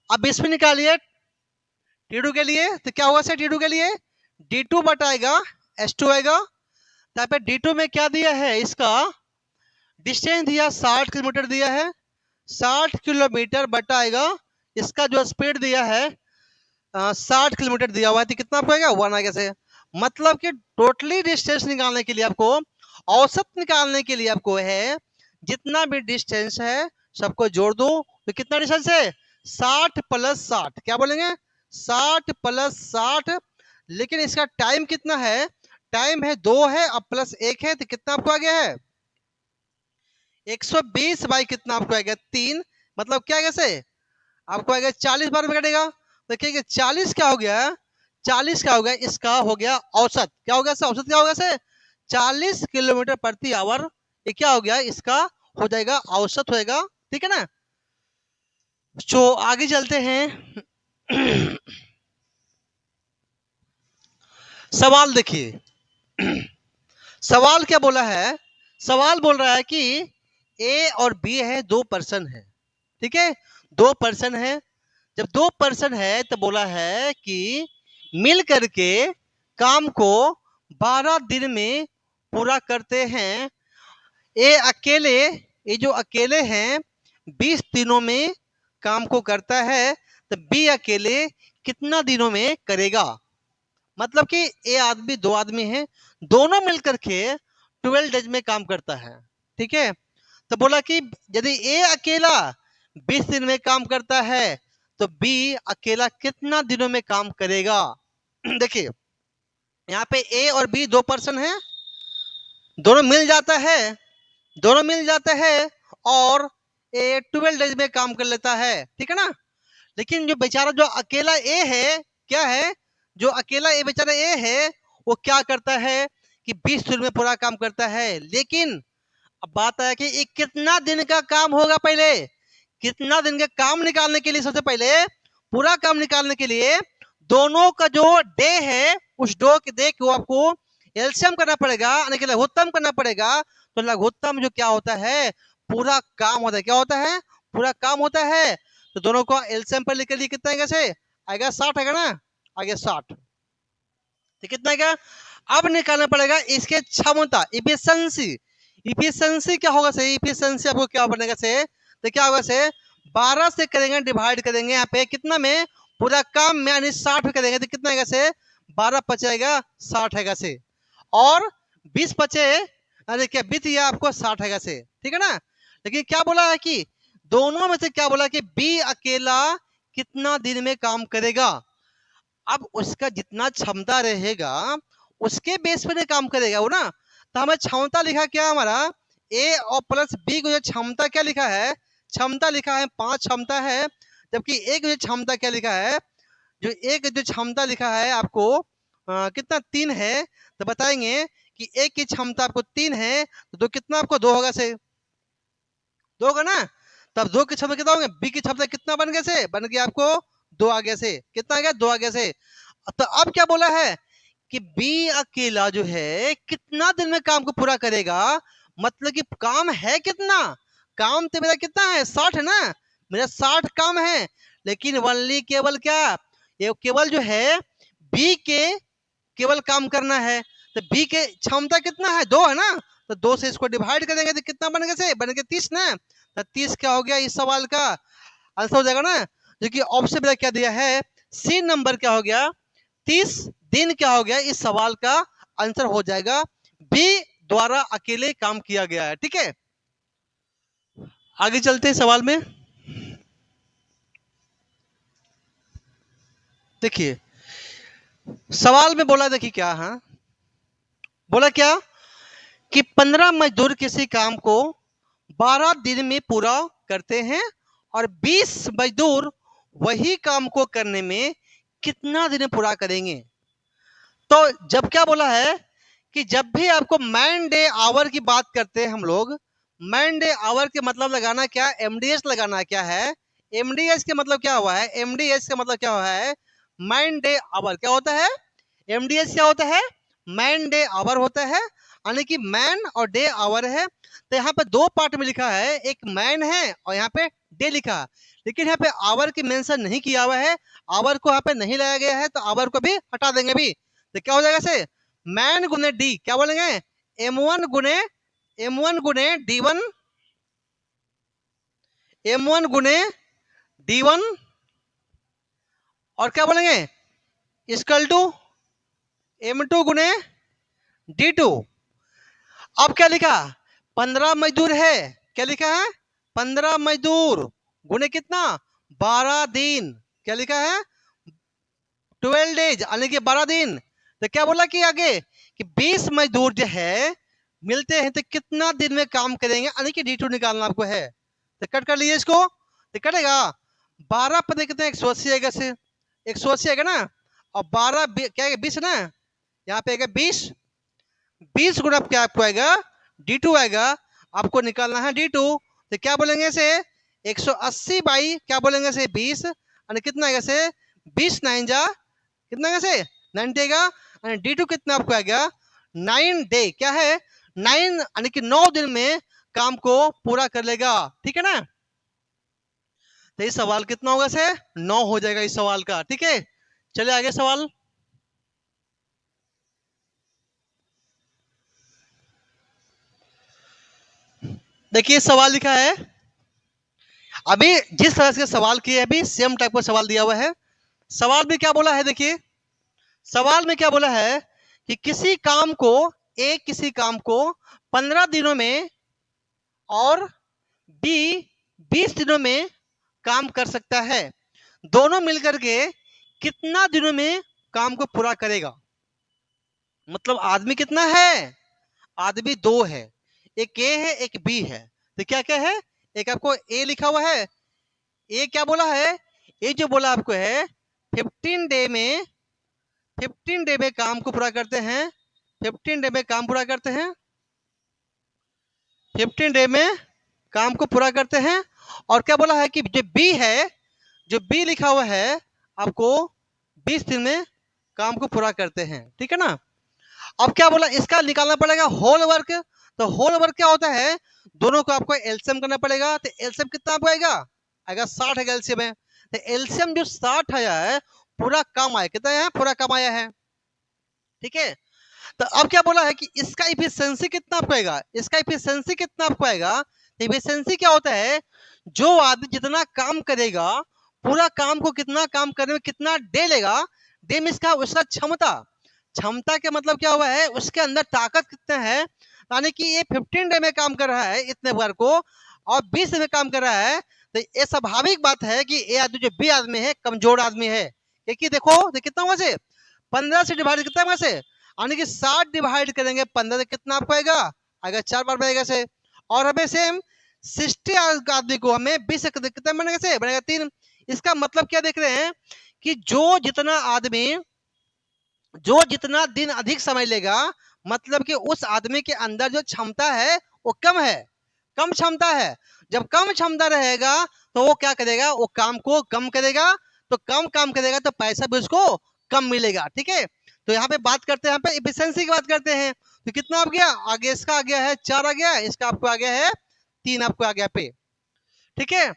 अब इसमें निकालिए T2 के लिए, तो क्या होगा सर T2 के लिए, D2 बटाएगा S2 आएगा। यहाँ पे D2 में क्या दिया है, इसका डिस्टेंस दिया 60 किलोमीटर दिया है। 60 किलोमीटर बटाएगा इसका जो स्पीड दिया है 60 किलोमीटर दिया हुआ है। तो कितना आपको आएगा, 1 आएगा से। मतलब कि टोटली डिस्टेंस निकालने के लिए आपको, औसत निकालने के लिए आपको है, जितना भी डिस्टेंस है सबको जोड़ दो। तो कितना डिस्टेंस है, 60 प्लस 60, क्या बोलेंगे 60 प्लस 60। लेकिन इसका टाइम कितना है, टाइम है 2 है, अब प्लस 1 है, तो कितना आपको आ गया है 120 बाई कितना आपको आ गया 3। मतलब क्या है से आपको आएगा 40 बार में कटेगा। देखिए 40 क्या हो गया, 40 क्या हो गया, इसका हो गया औसत। क्या हो गया से, औसत क्या होगा से 40 किलोमीटर प्रति आवर। ये क्या हो गया, इसका हो जाएगा औसत होएगा, ठीक है ना। तो आगे चलते हैं। सवाल देखिए, सवाल क्या बोला है, सवाल बोल रहा है कि ए और बी है, 2 पर्सन है, ठीक है, 2 पर्सन है। जब 2 पर्सन है तो बोला है कि मिल करके काम को 12 दिन में पूरा करते हैं। ये अकेले, ये जो अकेले हैं 20 दिनों में काम को करता है, तो बी अकेले कितना दिनों में करेगा। मतलब कि ये आदमी, 2 आदमी हैं, दोनों मिलकर के 12 डेज में काम करता है, ठीक है। तो बोला कि यदि ए अकेला 20 दिन में काम करता है तो बी अकेला कितना दिनों में काम करेगा। देखिए यहाँ पे ए और बी 2 पर्सन है, दोनों मिल जाता है, दोनों मिल जाते हैं और ए 12 डेज में काम कर लेता है, ठीक है ना। लेकिन जो बेचारा जो अकेला ए है, क्या है, जो अकेला ए बेचारा ए है, वो क्या करता है कि 20 दिन में पूरा काम करता है। लेकिन अब बात है कि ये कितना दिन का काम होगा, पहले कितना दिन का काम निकालने के लिए, सबसे पहले पूरा काम निकालने के लिए दोनों का जो डे है, उस डे को आपको एलसीएम करना पड़ेगा, यानी कि लघुत्तम करना पड़ेगा। तो लघुत्तम जो क्या होता है, पूरा काम होता है, क्या होता है, पूरा काम होता है। तो दोनों को एलसीएम पर लेकर लिए कितना आएगा से, आएगा 60 आएगा ना, आगे 60। तो कितना आएगा, अब निकालना पड़ेगा इसके क्षमता, इफिशिएंसी। इफिशिएंसी क्या होगा से, इफिशिएंसी आपको क्या बनेगा से, तो क्या होगा से 12 से करेंगे, डिवाइड करेंगे यहाँ पे कितना में, पूरा काम में, यानी 60 में करेंगे तो कितना आएगा से 12 बचेगा 60 आएगा से, और 20 बचे, अरे क्या 20 या आपको 60 आएगा से, ठीक है ना। लेकिन क्या बोला है कि दोनों में से क्या बोला कि बी अकेला कितना दिन में काम करेगा। अब उसका जितना क्षमता रहेगा उसके बेस पे काम करेगा वो ना। तो हमें क्षमता लिखा क्या हमारा, ए और प्लस बी को जो क्षमता क्या लिखा है, क्षमता लिखा है 5 क्षमता है, जबकि ए की जो क्षमता क्या लिखा है, जो ए की जो क्षमता लिखा है आपको कितना 3 है। तो बताएंगे कि ए की क्षमता आपको 3 है, तो 2 कितना आपको 2 होगा से, 2 होगा ना। तब 2 की क्षमता कितना होगा, बी की क्षमता कितना बन गया से, बन गया आपको 2 आ गया से, कितना आ गया 2 आ गया से। तो अब क्या बोला है कि बी अकेला जो है कितना दिन में काम को पूरा करेगा। मतलब कि काम है कितना, काम तो मेरा कितना है 60 है ना, मेरा 60 काम है। लेकिन वनली केवल क्या, ये केवल जो है बी के केवल काम करना है। तो बी के क्षमता कितना है 2 है ना, तो 2 से इसको डिवाइड करेंगे तो कितना बन गया से, बन गया 30 ना। तो 30 क्या हो गया इस सवाल का आंसर हो जाएगा ना। जो कि ऑप्शन में क्या दिया है, सी नंबर क्या हो गया 30 दिन क्या हो गया, इस सवाल का आंसर हो जाएगा बी द्वारा अकेले काम किया गया है, ठीक है। आगे चलते हैं सवाल में। देखिए सवाल में बोला, देखिए क्या, हाँ बोला क्या कि 15 मजदूर किसी काम को 12 दिन में पूरा करते हैं और 20 मजदूर वही काम को करने में कितना दिन पूरा करेंगे। तो जब क्या बोला है कि जब भी आपको मैन डे आवर की बात करते हैं हम लोग, मैन डे आवर के मतलब लगाना क्या, एमडीएस लगाना क्या है। एमडीएस के मतलब क्या हुआ है, एमडीएस का मतलब क्या हुआ है, मैन डे आवर क्या होता है, एमडीएस क्या होता है, मैन डे आवर होता है, यानी कि मैन और डे आवर है। तो यहाँ पे दो पार्ट में लिखा है, एक मैन है और यहाँ पे डे लिखा है, लेकिन यहाँ पे आवर की मेंशन नहीं किया हुआ है, आवर को यहाँ पे नहीं लाया गया है, तो आवर को भी हटा देंगे भी। तो क्या हो जाएगा से, मैन गुने डी, क्या बोलेंगे, एम वन गुने डी वन, और क्या बोलेंगे, इक्वल टू M2 गुने D2। अब क्या लिखा, 15 मजदूर है, क्या लिखा है, 15 मजदूर गुने कितना, 12 दिन, क्या लिखा है, 12 डेज, यानी कि 12 दिन। तो क्या बोला कि आगे कि 20 मजदूर जो है मिलते हैं तो कितना दिन में काम करेंगे, यानी कि D2 निकालना आपको है। तो कट कर लीजिए इसको, तो कटेगा 12 पता कितने 180 आएगा से, 180 आएगा ना, और 12 क्या है 20 ना, यहाँ पे आएगा 20, 20 गुना क्या आपको आएगा, D2 आएगा, आपको निकालना है D2। तो क्या बोलेंगे से 180 बाई क्या बोलेंगे से 20, यानी कितना आएगा से 20 9 जा कितना आएगा से 90 आएगा, यानी D2 कितना आपको आएगा 9 डे, क्या है 9, यानी कि 9 दिन में काम को पूरा कर लेगा, ठीक है ना। तो इस सवाल कितना होगा से 9 हो जाएगा इस सवाल का, ठीक है। चलिए आगे सवाल, देखिए सवाल लिखा है, अभी जिस तरह से सवाल किए अभी सेम टाइप का सवाल दिया हुआ है। सवाल में क्या बोला है, देखिए सवाल में क्या बोला है कि किसी काम को 15 दिनों में और बी 20 दिनों में काम कर सकता है, दोनों मिलकर के कितना दिनों में काम को पूरा करेगा। मतलब आदमी कितना है, आदमी दो है, एक ए है एक बी है। तो क्या क्या है, एक आपको ए लिखा हुआ है, ए क्या बोला है, ये जो बोला आपको है 15 डे में, 15 डे में काम को पूरा करते हैं, 15 डे में काम पूरा करते हैं, 15 डे में काम को पूरा करते हैं। और क्या बोला है कि जो बी है, जो बी लिखा हुआ है आपको 20 दिन में काम को पूरा करते हैं, ठीक है ना। अब क्या बोला, इसका निकालना पड़ेगा होल वर्क। तो होल वर्क क्या होता है, दोनों को आपको एलसीएम करना पड़ेगा। तो एलसीएम कितना आपको आएगा, आएगा 60 आएगा एलसीएम है। तो एलसीएम जो 60 आया है, पूरा काम आया कितना है, पूरा काम आया है, ठीक है। तो अब क्या बोला है कि इसका इफिशिएंसी कितना आपको आएगा, इसका इफिशिएंसी कितना आपको आएगा। तो इफिशिएंसी क्या होता है, जो आदमी जितना काम करेगा, पूरा काम को कितना काम करने में कितना डे लेगा, डे में इसका उसका क्षमता, क्षमता के मतलब क्या हुआ है, उसके अंदर ताकत कितना है, यानी कि ये 15 डे में काम कर रहा है इतने बार को, और 20 में काम कर रहा है। तो ये स्वाभाविक बात है कि ये आदमी जो बी आदमी है कमजोर आदमी है, क्योंकि देखो कितना हुआ से 15 से डिवाइड कितना हुआ से, यानी कि 60 डिवाइड करेंगे 15 से कितना आपको आएगा, आएगा 4 बार बनेगा से। और हमें सेम 60 आदमी को हमें 20 से कितना बनेगा से, बनेगा 3। इसका मतलब क्या देख रहे हैं कि जो जितना दिन अधिक समय लेगा, मतलब कि उस आदमी के अंदर जो क्षमता है वो कम है, कम क्षमता है। जब कम क्षमता रहेगा तो वो क्या करेगा, वो काम को कम करेगा, तो कम काम करेगा तो पैसा भी उसको कम मिलेगा, ठीक है। तो यहाँ पे बात करते हैं, यहाँ पे एफिशिएंसी की बात करते हैं। तो कितना आ गया, आगे इसका आ गया है 4 आ गया, इसका आपको आ गया है 3 आपको आ गया पे, ठीक है।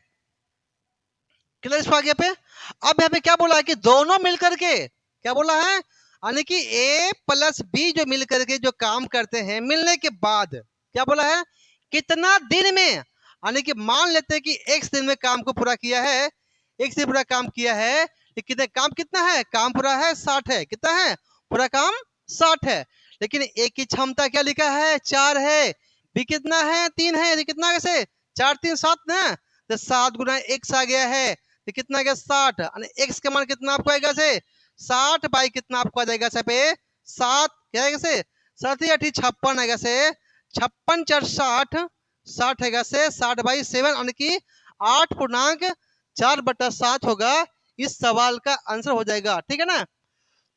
क्लियर इसको आ गया पे। अब यहाँ पे क्या बोला है कि दोनों मिलकर के, क्या बोला है, यानी कि ए प्लस बी जो मिलकर के जो काम करते हैं, मिलने के बाद क्या बोला है, कितना दिन में, यानी कि मान लेते हैं कि x दिन में काम को पूरा किया है, x दिन पूरा काम किया है, कितने काम कितना है, काम पूरा है 60 है, कितना है पूरा काम 60 है। लेकिन ए की क्षमता क्या लिखा है 4 है, बी कितना है 3 है, ये कितना कैसे 4 3 7 ना, तो 7 गुना x आ गया है, तो कितना आ गया 60, x का मान कितना आपको आएगा से 60 बाई कितना आपको आ जाएगा से पे 7, क्या आएगा से 7 8 56 आएगा से 56 4 60, 60 आएगा से 60 बाई 7, यानी कि 8.4/7 होगा, इस सवाल का आंसर हो जाएगा, ठीक है ना।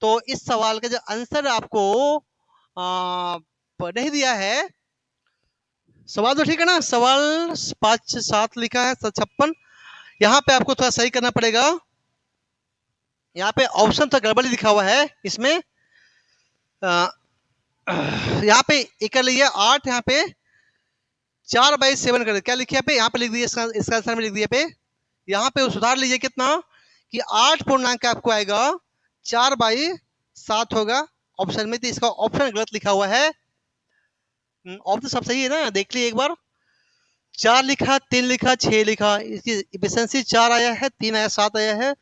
तो इस सवाल का जो आंसर आपको नहीं दिया है। सवाल तो ठीक है ना, सवाल 5-7 लिखा है 56। यहाँ पे आपको थोड़ा सही करना पड़ेगा, यहाँ पे ऑप्शन तो गड़बड़ी लिखा हुआ है इसमें। यहाँ पे एक कर लीजिए 8, यहाँ पे 4/7 कर, क्या लिखे पे, यहाँ पे लिख दिए, इसका आंसर में लिख दिए पे। यहाँ पे सुधार लीजिए कितना कि 8 पूर्णांक आपको आएगा 4/7 होगा ऑप्शन में, तो इसका ऑप्शन गलत लिखा हुआ है। ऑप्शन सब सही है ना, देख लीजिए एक बार। 4 लिखा, 3 लिखा, 6 लिखा, इसकी एफिशिएंसी 4 आया है, 3 आया, 7 आया है।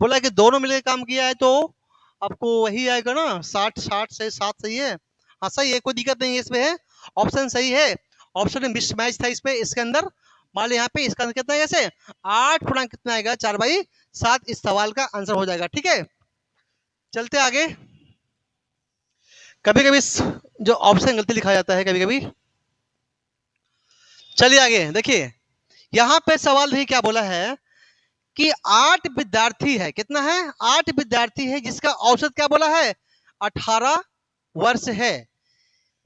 बोला कि दोनों मिलकर काम किया है तो आपको वही आएगा ना, 60 से 7 सही है। हाँ सही है, कोई दिक्कत नहीं है इसमें, है ऑप्शन सही है। ऑप्शन में मिसमैच था इसमें, इसके अंदर मान लो यहाँ पे इसका कितना है, ऐसे 8 पूर्णांक कितना आएगा 4/7, इस सवाल का आंसर हो जाएगा। ठीक है, चलते आगे। कभी कभी जो ऑप्शन गलती लिखा जाता है कभी कभी। चलिए आगे देखिए, यहाँ पे सवाल भी क्या बोला है कि 8 विद्यार्थी है, कितना है 8 विद्यार्थी है, जिसका औसत क्या बोला है 18 वर्ष है।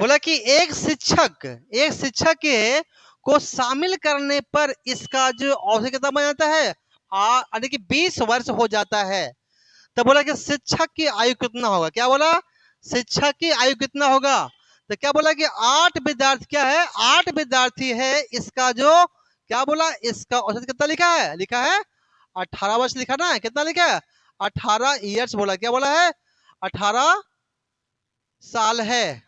बोला कि एक शिक्षक के को शामिल करने पर इसका जो औसत कितना बन जाता है, यानी कि 20 वर्ष हो जाता है। तो बोला कि शिक्षक की आयु कितना होगा, क्या बोला शिक्षक की आयु कितना होगा। तो क्या बोला कि 8 विद्यार्थी, क्या है 8 विद्यार्थी है, इसका जो क्या बोला, इसका औसत कितना लिखा है 18 वर्ष लिखा ना, कितना लिखा है 18 ईयर्स बोला, क्या बोला है 18 साल है।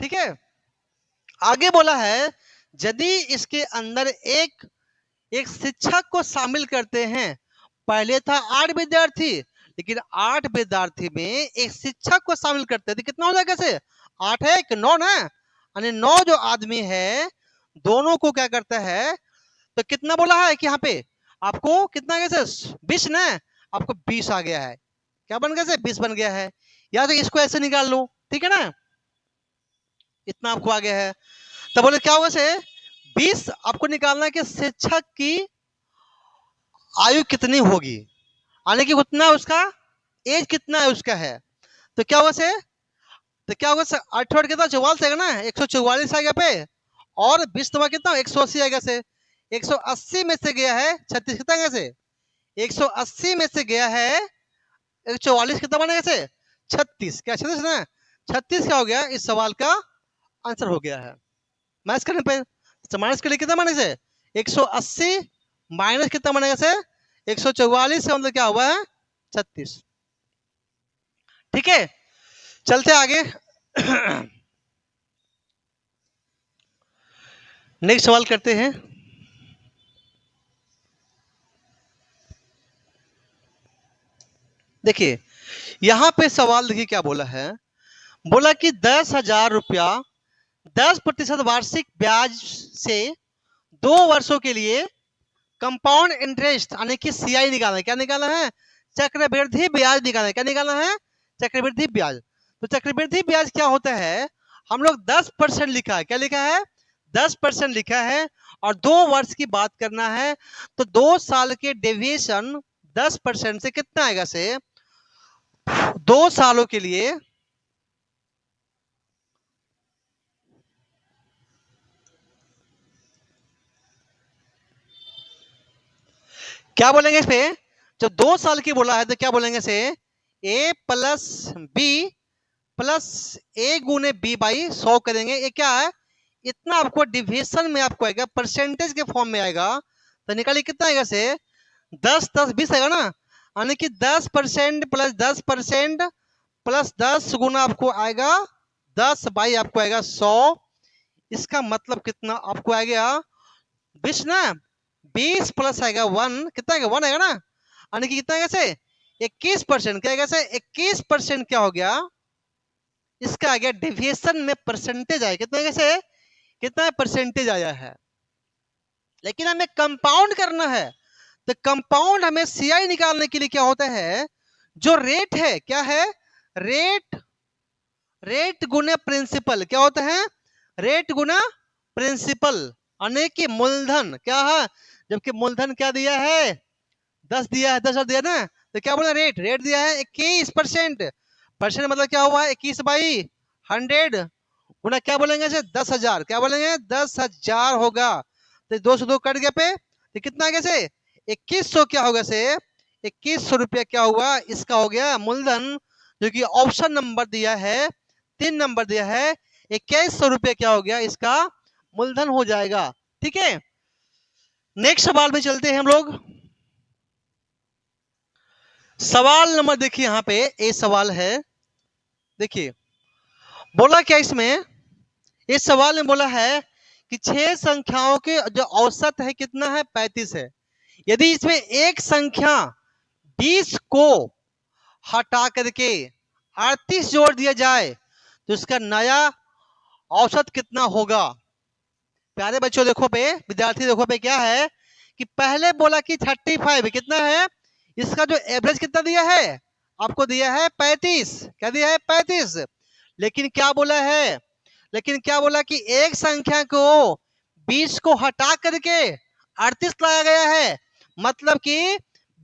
ठीक है, आगे बोला है यदि इसके अंदर एक शिक्षक को शामिल करते हैं, पहले था 8 विद्यार्थी, लेकिन 8 विद्यार्थी में एक शिक्षक को शामिल करते हैं तो कितना हो जाएगा, कैसे 8 है 9 ना, यानी 9 जो आदमी है दोनों को क्या करता है, तो कितना बोला है कि यहाँ पे आपको कितना कैसे 20 ना, आपको 20 आ गया है, क्या बन गया 20 बन गया है, या तो इसको ऐसे निकाल लो। ठीक है ना, इतना आपको आ गया है। तो बोले क्या होगा से 20 आपको निकालना है कि शिक्षक की आयु कितनी होगी, यानी कि उतना उसका एज कितना है उसका है। तो क्या होगा से, तो क्या होगा से 8 कितना 44 आएगा ना, 144 आएगा पे, और 20 तो कितना 180 आएगा से, 180 में से गया है 36, कितना गया से 180 में से गया है 144, कितना बनेगा से 36, क्या 36 ना, 36 क्या हो गया, इस सवाल का आंसर हो गया है। माइनस करने पे माइनस के लिए कितना बनेगा से 180 माइनस कितना बनेगा से 144 से मतलब क्या हुआ है 36। ठीक है, चलते आगे। नेक्स्ट सवाल करते हैं। देखिए यहां पे सवाल देखिए क्या बोला है, बोला कि 10,000 रुपया 10% वार्षिक ब्याज से 2 वर्षों के लिए कंपाउंड इंटरेस्ट यानी कि सीआई निकालना है, क्या निकालना है चक्रवृद्धि ब्याज निकालना है, क्या निकालना है चक्रवृद्धि ब्याज। तो चक्रवृद्धि ब्याज क्या होता है, हम लोग 10% लिखा है, क्या लिखा है 10% लिखा है, और 2 वर्ष की बात करना है, तो 2 साल के डेविएशन 10% से कितना आएगा से 2 सालों के लिए क्या बोलेंगे इस पे, जब 2 साल की बोला है तो क्या बोलेंगे से a प्लस बी प्लस ए गुने बी बाई 100 करेंगे, ये क्या है इतना आपको डिविजन में आपको आएगा, परसेंटेज के फॉर्म में आएगा, तो निकालिए कितना आएगा से 10-10-20 आएगा ना, यानी कि 10% प्लस 10% प्लस 10 गुना आपको आएगा 10 बाई आपको आएगा 100। इसका मतलब कितना आपको आ गया 20 ना, 20 प्लस आएगा 1, कितना आएगा 1 आएगा ना, यानी कि कितना आएगा से 21%, क्या आएगा से 21% क्या हो गया, इसका आ गया डेविएशन में परसेंटेज आया, कितना आएगा से कितना परसेंटेज आया है। लेकिन हमें कंपाउंड करना है, तो कंपाउंड हमें सीआई निकालने के लिए क्या होता है, जो रेट है क्या है रेट गुना प्रिंसिपल, क्या होता है रेट गुना प्रिंसिपल, यानी मूलधन क्या है, जबकि मूलधन क्या दिया है 10 दिया है, 10 दिया ना, तो क्या बोला, रेट रेट दिया है 21%। परसेंट मतलब क्या हुआ, 21/100 गुना क्या बोलेंगे इसे, 10,000। क्या बोलेंगे, 10,000 होगा। तो 2 कट गया पे, तो कितना आ गया से, 2100 क्या होगा से, 2100 रुपया क्या हुआ, इसका हो गया मूलधन, जो कि ऑप्शन नंबर दिया है, 3 नंबर दिया है, 2100 रुपया क्या हो गया, इसका मूलधन हो जाएगा। ठीक है, नेक्स्ट सवाल में चलते हैं हम लोग। सवाल नंबर देखिए, यहाँ पे ए सवाल है, देखिए बोला क्या इसमें, इस सवाल में बोला है कि 6 संख्याओं के जो औसत है कितना है, 35 है। यदि इसमें एक संख्या 20 को हटा करके 38 जोड़ दिया जाए तो इसका नया औसत कितना होगा। प्यारे बच्चों देखो पे, विद्यार्थी देखो पे, क्या है कि पहले बोला कि 35 कितना है, इसका जो एवरेज कितना दिया है, आपको दिया है 35। क्या दिया है, 35। लेकिन क्या बोला है, लेकिन क्या बोला कि एक संख्या को 20 को हटा करके 38 लाया गया है, मतलब कि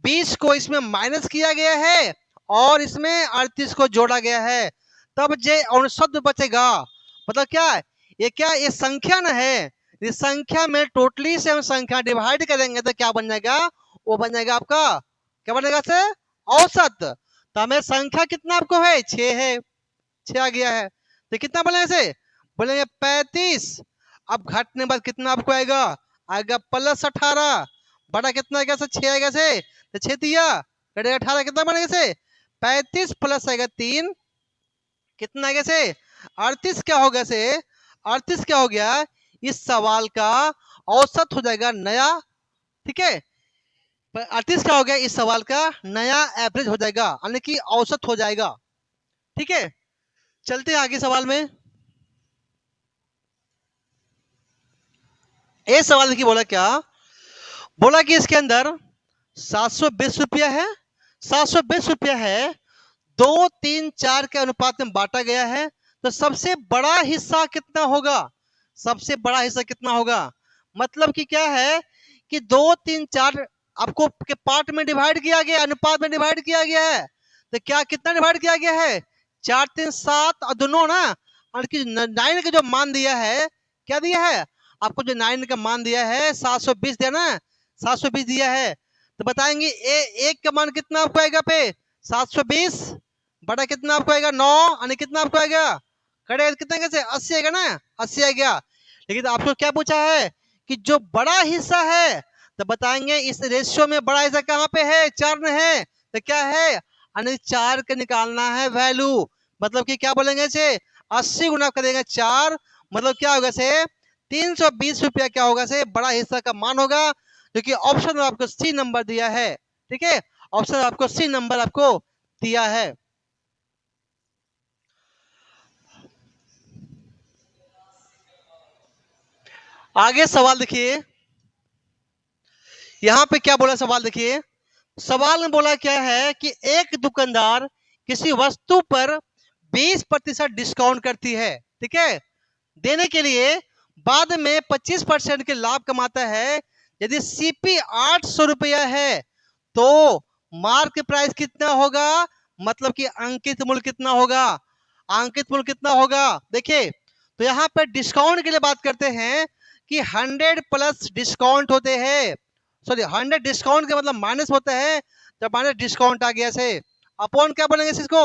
20 को इसमें माइनस किया गया है और इसमें 38 को जोड़ा गया है, तब जे औसत बचेगा। मतलब क्या है, ये क्या, ये संख्या ना है, इस संख्या में टोटली से हम संख्या डिवाइड करेंगे तो क्या बन जाएगा, वो बन जाएगा आपका, क्या बनेगा से, औसत। तो हमें संख्या कितना आपको है, 6 है, 6 आ गया है, तो कितना बोलेंगे से, बोलेंगे 35। अब घटने बाद कितना आपको आएगा, आएगा +18, बड़ा कितना आएगा से, 6 आएगा से, तो 6 दिया कटेगा 18, कितना बनेगा से, 35 प्लस आएगा 3, कितना आएगा से, 38 क्या होगा से, 38 क्या हो गया, इस सवाल का औसत हो जाएगा नया। ठीक है, 38 क्या हो गया, इस सवाल का नया एवरेज हो जाएगा, यानी कि औसत हो जाएगा। ठीक है, चलते हैं आगे सवाल में। ये सवाल देखिए बोला क्या, बोला कि इसके अंदर 720 रुपया है, 720 रुपया है, 2, 3, 4 के अनुपात में बांटा गया है, तो सबसे बड़ा हिस्सा कितना होगा, सबसे बड़ा हिस्सा कितना होगा। मतलब कि क्या है कि 2, 3, 4 आपको के पार्ट में डिवाइड किया गया, अनुपात में डिवाइड किया गया है, तो क्या कितना डिवाइड किया गया है, 4, 3, 7 और दोनों ना, और कि 9 का जो मान दिया है, क्या दिया है आपको, जो 9 का मान दिया है 720 दिया ना, 720 दिया है, तो बताएंगे एक का मान कितना आपको आएगा पे, 720 बड़ा कितना आपको आएगा 9, यानी कितना आपको आएगा, कड़े कितना कैसे 80 आएगा ना, 80 आएगा। लेकिन आपको क्या पूछा है कि जो बड़ा हिस्सा है, तो बताएंगे इस रेशियो में बड़ा हिस्सा कहाँ पे है, 4 में है, तो क्या है, यानी 4 का निकालना है वैल्यू। मतलब कि क्या बोलेंगे से, 80 गुना करेंगे 4, मतलब क्या होगा से, 320 रुपया क्या होगा से, बड़ा हिस्सा का मान होगा, जो कि ऑप्शन में आपको सी नंबर दिया है। ठीक है, ऑप्शन आपको सी नंबर आपको दिया है। आगे सवाल देखिए, यहाँ पे क्या बोला सवाल देखिए, सवाल में बोला क्या है कि एक दुकानदार किसी वस्तु पर 20% डिस्काउंट करती है, ठीक है, देने के लिए बाद में 25% के लाभ कमाता है। यदि सीपी 800 रुपया है तो मार्क प्राइस कितना होगा, मतलब कि अंकित मूल्य कितना होगा, अंकित मूल्य कितना होगा। देखिए, तो यहाँ पे डिस्काउंट के लिए बात करते हैं कि 100 प्लस डिस्काउंट होते हैं, सॉरी 100 डिस्काउंट का मतलब माइनस होता है, जब माइनस डिस्काउंट आ गया से अपॉन क्या बोलेंगे इसको।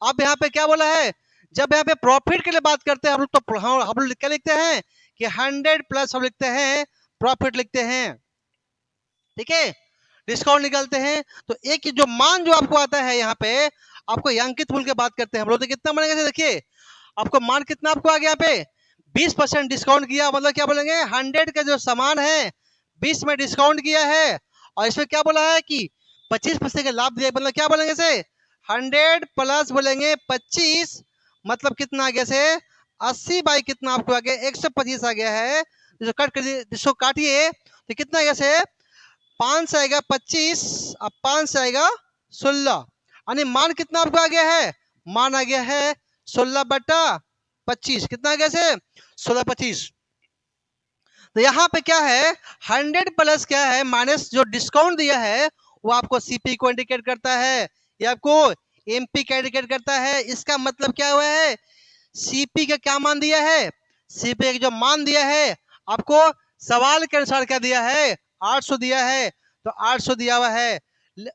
अब यहाँ पे क्या बोला है, जब यहाँ पे प्रॉफिट के लिए बात करते हैं हम लोग, तो हम लोग क्या लिखते हैं कि 100 प्लस हम लिखते हैं प्रॉफिट लिखते हैं। ठीक है, डिस्काउंट निकालते हैं, तो एक जो मान जो आपको आता है यहाँ पे, आपको अंकित मूल्य की बात करते हैं हम लोग, तो कितना बनेगा देखिए, आपको मान कितना आपको आ गया यहाँ पे 20% डिस्काउंट किया, मतलब क्या बोलेंगे 100 का जो सामान है 20 में डिस्काउंट किया है, और इसमें क्या बोला है कि 25% का लाभ दिया, मतलब क्या बोलेंगे से 100 प्लस बोलेंगे 25, मतलब कितना आ गया से 80 बाई कितना आपको आ गया 125 आ गया है, जो कट कर जिसको काटिए तो कितना आ गया से 5 से आएगा 25, अब 5 से आएगा 16, यानी मान कितना आपको आ गया है, मान आ गया है 16/25, कितना आ गया से 16/25। तो यहाँ पे क्या है 100 प्लस क्या है माइनस जो डिस्काउंट दिया है वो आपको सीपी को इंडिकेट करता है, ये आपको एमपी का इंडिकेट करता है। इसका मतलब क्या हुआ है, सीपी का क्या मान दिया है, सीपी का जो मान दिया है आपको सवाल के अनुसार क्या दिया है, 800 दिया है, तो 800 दिया हुआ है,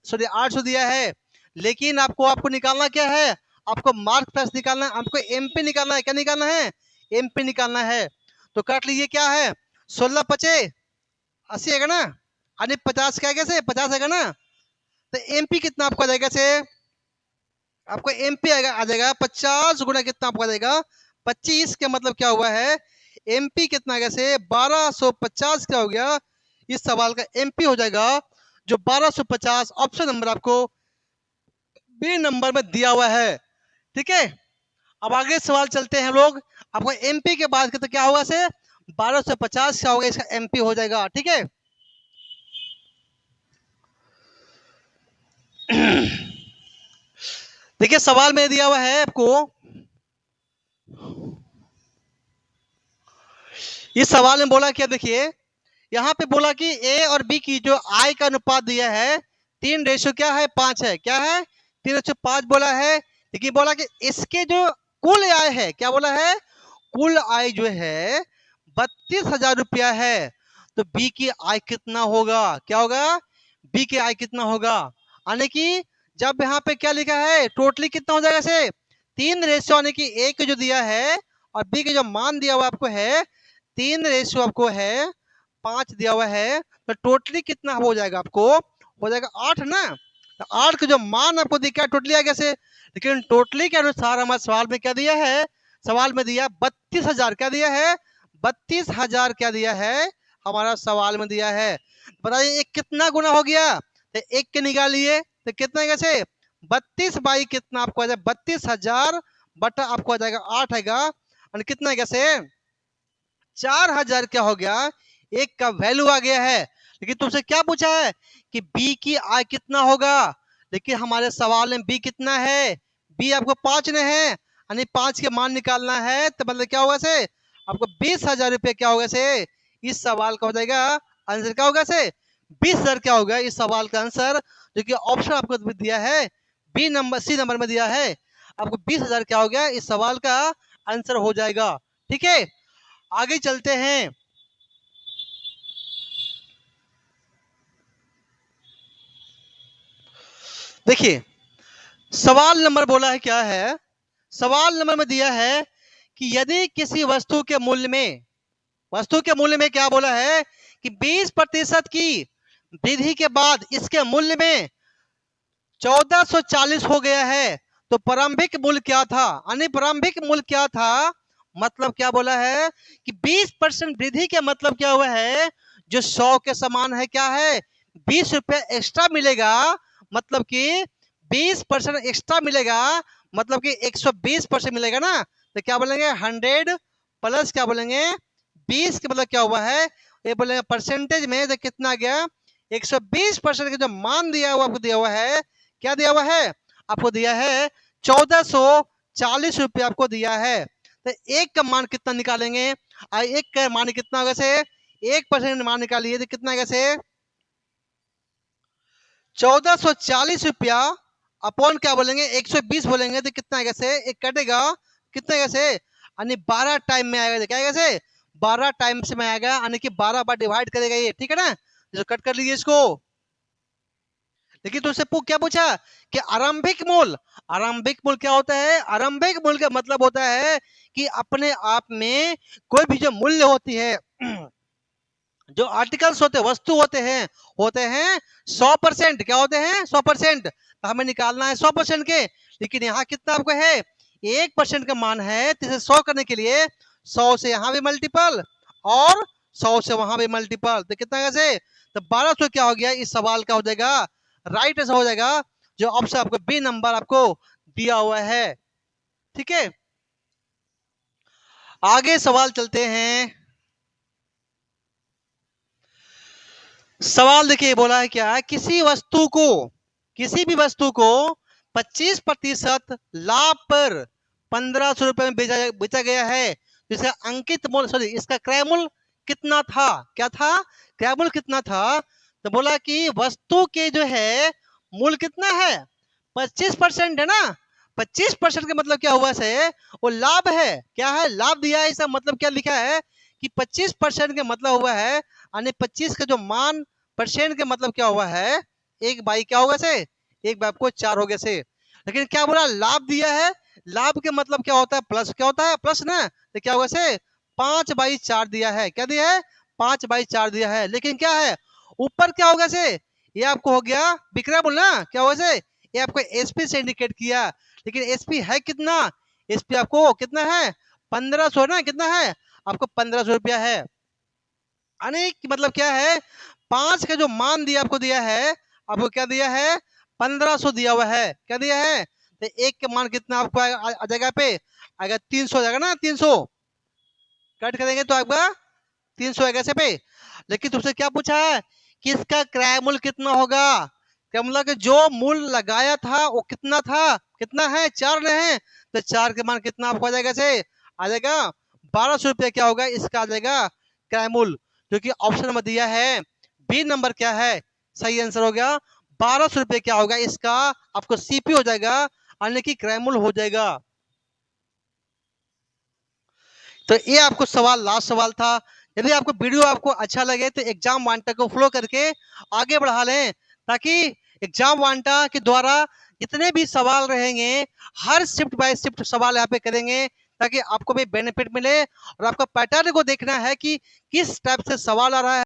सॉरी 800 दिया है। लेकिन आपको निकालना क्या है, आपको मार्क प्लस निकालना है, आपको एमपी निकालना है। क्या निकालना है, एमपी निकालना है। तो काट लीजिए, क्या है 16 पचे 80 आएगा ना, यानी 50 क्या आएगा से 50 आएगा ना। तो एमपी कितना आपको आ जाएगा से, आपको एमपी आएगा आ जाएगा 50 गुना कितना आपको आ जाएगा 25 के मतलब क्या हुआ है, एमपी कितना आएगा से 1250 क्या हो गया, इस सवाल का एमपी हो जाएगा जो 1250 ऑप्शन नंबर आपको बी नंबर में दिया हुआ है। ठीक है, अब आगे सवाल चलते हैं हम लोग। आपको एमपी के बाद तो क्या होगा से 1250 क्या होगा, इसका एमपी हो जाएगा। ठीक है, देखिए सवाल में दिया हुआ है आपको, इस सवाल में बोला क्या, देखिए यहाँ पे बोला कि ए और बी की जो आय का अनुपात दिया है 3 क्या है 5 है, क्या है 3:5 बोला है। लेकिन बोला कि इसके जो कुल आय है, क्या बोला है, कुल आय जो है 32,000 रुपया है। तो बी की आय कितना होगा, क्या होगा, बी की आय कितना होगा, यानी कि जब यहाँ पे क्या लिखा है टोटली कितना हो जाएगा से 3 यानी कि ए को जो दिया है और बी के जो मान दिया हुआ आपको है 3 आपको है 5 दिया हुआ है, तो टोटली कितना हो जाएगा, आपको हो जाएगा 8 ना। तो 8 का जो मान आपको दिखा टोटली आ गया से, लेकिन टोटली के अनुसार हमारे सवाल में क्या दिया है, सवाल में दिया 32,000 क्या दिया है, 32,000 क्या दिया है हमारा सवाल में दिया है। बताइए एक कितना गुना हो गया, तो एक के निकालिए तो कितना कैसे 32 बाई कितना आपको आ जाएगा 32,000 बटा आपको आ जाएगा 8 आएगा, और कितना कैसे 4,000 क्या हो गया, एक का वैल्यू आ गया है। लेकिन तुमसे क्या पूछा है कि बी की आय कितना होगा, लेकिन हमारे सवाल में बी कितना है, बी आपको 5 ने है, यानी 5 के मान निकालना है, तो मतलब क्या होगा से आपको 20,000 रुपये क्या होगा से, इस सवाल का हो जाएगा आंसर क्या होगा से 20,000 क्या होगा इस सवाल का आंसर, जो कि ऑप्शन आपको दिया है बी नंबर सी नंबर में दिया है, आपको 20,000 क्या हो गया इस सवाल का आंसर हो जाएगा। ठीक है, आगे चलते हैं। देखिए सवाल नंबर बोला है क्या है, सवाल नंबर में दिया है कि यदि किसी वस्तु के मूल्य में क्या बोला है कि 20% की वृद्धि के बाद इसके मूल्य में 1440 हो गया है, तो प्रारंभिक मूल्य क्या था, यानी प्रारंभिक मूल्य क्या था, मतलब क्या बोला है कि 20% वृद्धि के मतलब क्या हुआ है, जो 100 के समान है क्या है 20 रुपए एक्स्ट्रा मिलेगा, मतलब कि 20% एक्स्ट्रा मिलेगा, मतलब कि 120% मिलेगा ना। तो क्या बोलेंगे 100 प्लस क्या बोलेंगे 20 के मतलब क्या हुआ है, ये बोलेंगे परसेंटेज में तो कितना आ गया 120% का जो मान दिया हुआ आपको दिया हुआ है, क्या दिया हुआ है आपको दिया है 1440 रुपये आपको दिया है। तो एक का मान कितना निकालेंगे, एक का मान कितना होगा से 1% मान निकालिए तो कितना होगा से 1440 रुपया अपॉन क्या बोलेंगे 120 बोलेंगे तो कितना आएगा से एक कटेगा कितना आएगा से, यानी 12 टाइम में आएगा, क्या आएगा से 12 टाइम से में आएगा, यानी कि 12 बार डिवाइड करेगा ये। ठीक है ना, जो कट कर लीजिए इसको। लेकिन तुमसे क्या पूछा कि आरंभिक मूल्य क्या होता है, आरंभिक मूल्य का मतलब होता है कि अपने आप में कोई भी जो मूल्य होती है जो आर्टिकल्स होते हैं वस्तु होते हैं 100%, क्या होते हैं 100%, तो हमें निकालना है 100% के, लेकिन यहाँ कितना आपको है 1% का मान है, तो इसे 100 करने के लिए 100 से यहाँ भी मल्टीपल और 100 से वहां भी मल्टीपल, तो कितना कैसे तो 1200 क्या हो गया इस सवाल का हो जाएगा राइट आंसर हो जाएगा, जो ऑप्शन आपको बी नंबर आपको दिया हुआ है। ठीक है, आगे सवाल चलते हैं। सवाल देखिए बोला है क्या, किसी भी वस्तु को 25% लाभ पर 1,500 रुपए में बेचा गया है, जिसका अंकित मूल्य सॉरी इसका क्रय मूल्य कितना था, क्या था क्रय मूल्य कितना था, तो बोला कि वस्तु के जो है मूल्य कितना है 25% है ना। 25% का मतलब क्या हुआ से वो लाभ है, क्या है लाभ दिया है, इसका मतलब क्या लिखा है कि 25% का मतलब हुआ है, यानी 25 का जो मान परसेंट का मतलब क्या हुआ है, एक बाई क्या होगा से, एक बाई आपको 4 हो गया से। लेकिन क्या बोला लाभ दिया है, लाभ के मतलब क्या होता है प्लस, क्या होता है प्लस ना, तो क्या होगा से 5/4 दिया है, क्या दिया है 5/4 दिया है। लेकिन क्या है ऊपर क्या होगा से, ये आपको हो गया विक्रय मूल्य ना, क्या होगा से ये आपको एसपी से इंडिकेट किया, लेकिन एसपी है कितना, एसपी आपको कितना है 1500 ना, कितना है आपको 1500 रुपया है। अनेक मतलब क्या है 5 का जो मान दिया आपको दिया है, आपको क्या दिया है 1500 दिया हुआ है, क्या दिया है, तो एक के मान कितना आपको आ जाएगा पे, अगर 300 आ जाएगा ना, 300 कट करेंगे तो आपका 300 आएगा से पे। लेकिन तुमसे क्या पूछा है कि इसका क्रय मूल्य कितना होगा, क्या मतलब कि जो मूल्य लगाया था वो कितना था, कितना है 4 रहे, तो 4 के मान कितना आपको आ जाएगा से, आ जाएगा 1200 रुपया, क्या होगा इसका आ जाएगा क्रय मूल्य, जो कि ऑप्शन नंबर दिया है बी नंबर क्या है सही आंसर हो गया। 1200 रुपये क्या होगा इसका आपको सीपी हो जाएगा, यानी कि क्रय मूल्य हो जाएगा। तो ये आपको सवाल लास्ट सवाल था। यदि आपको वीडियो आपको अच्छा लगे तो एग्जाम वांटा को फॉलो करके आगे बढ़ा लें, ताकि एग्जाम वांटा के द्वारा जितने भी सवाल रहेंगे हर शिफ्ट बाय शिफ्ट सवाल यहाँ पे करेंगे, ताकि आपको भी बेनिफिट मिले और आपका पैटर्न को देखना है कि किस टाइप से सवाल आ रहा है।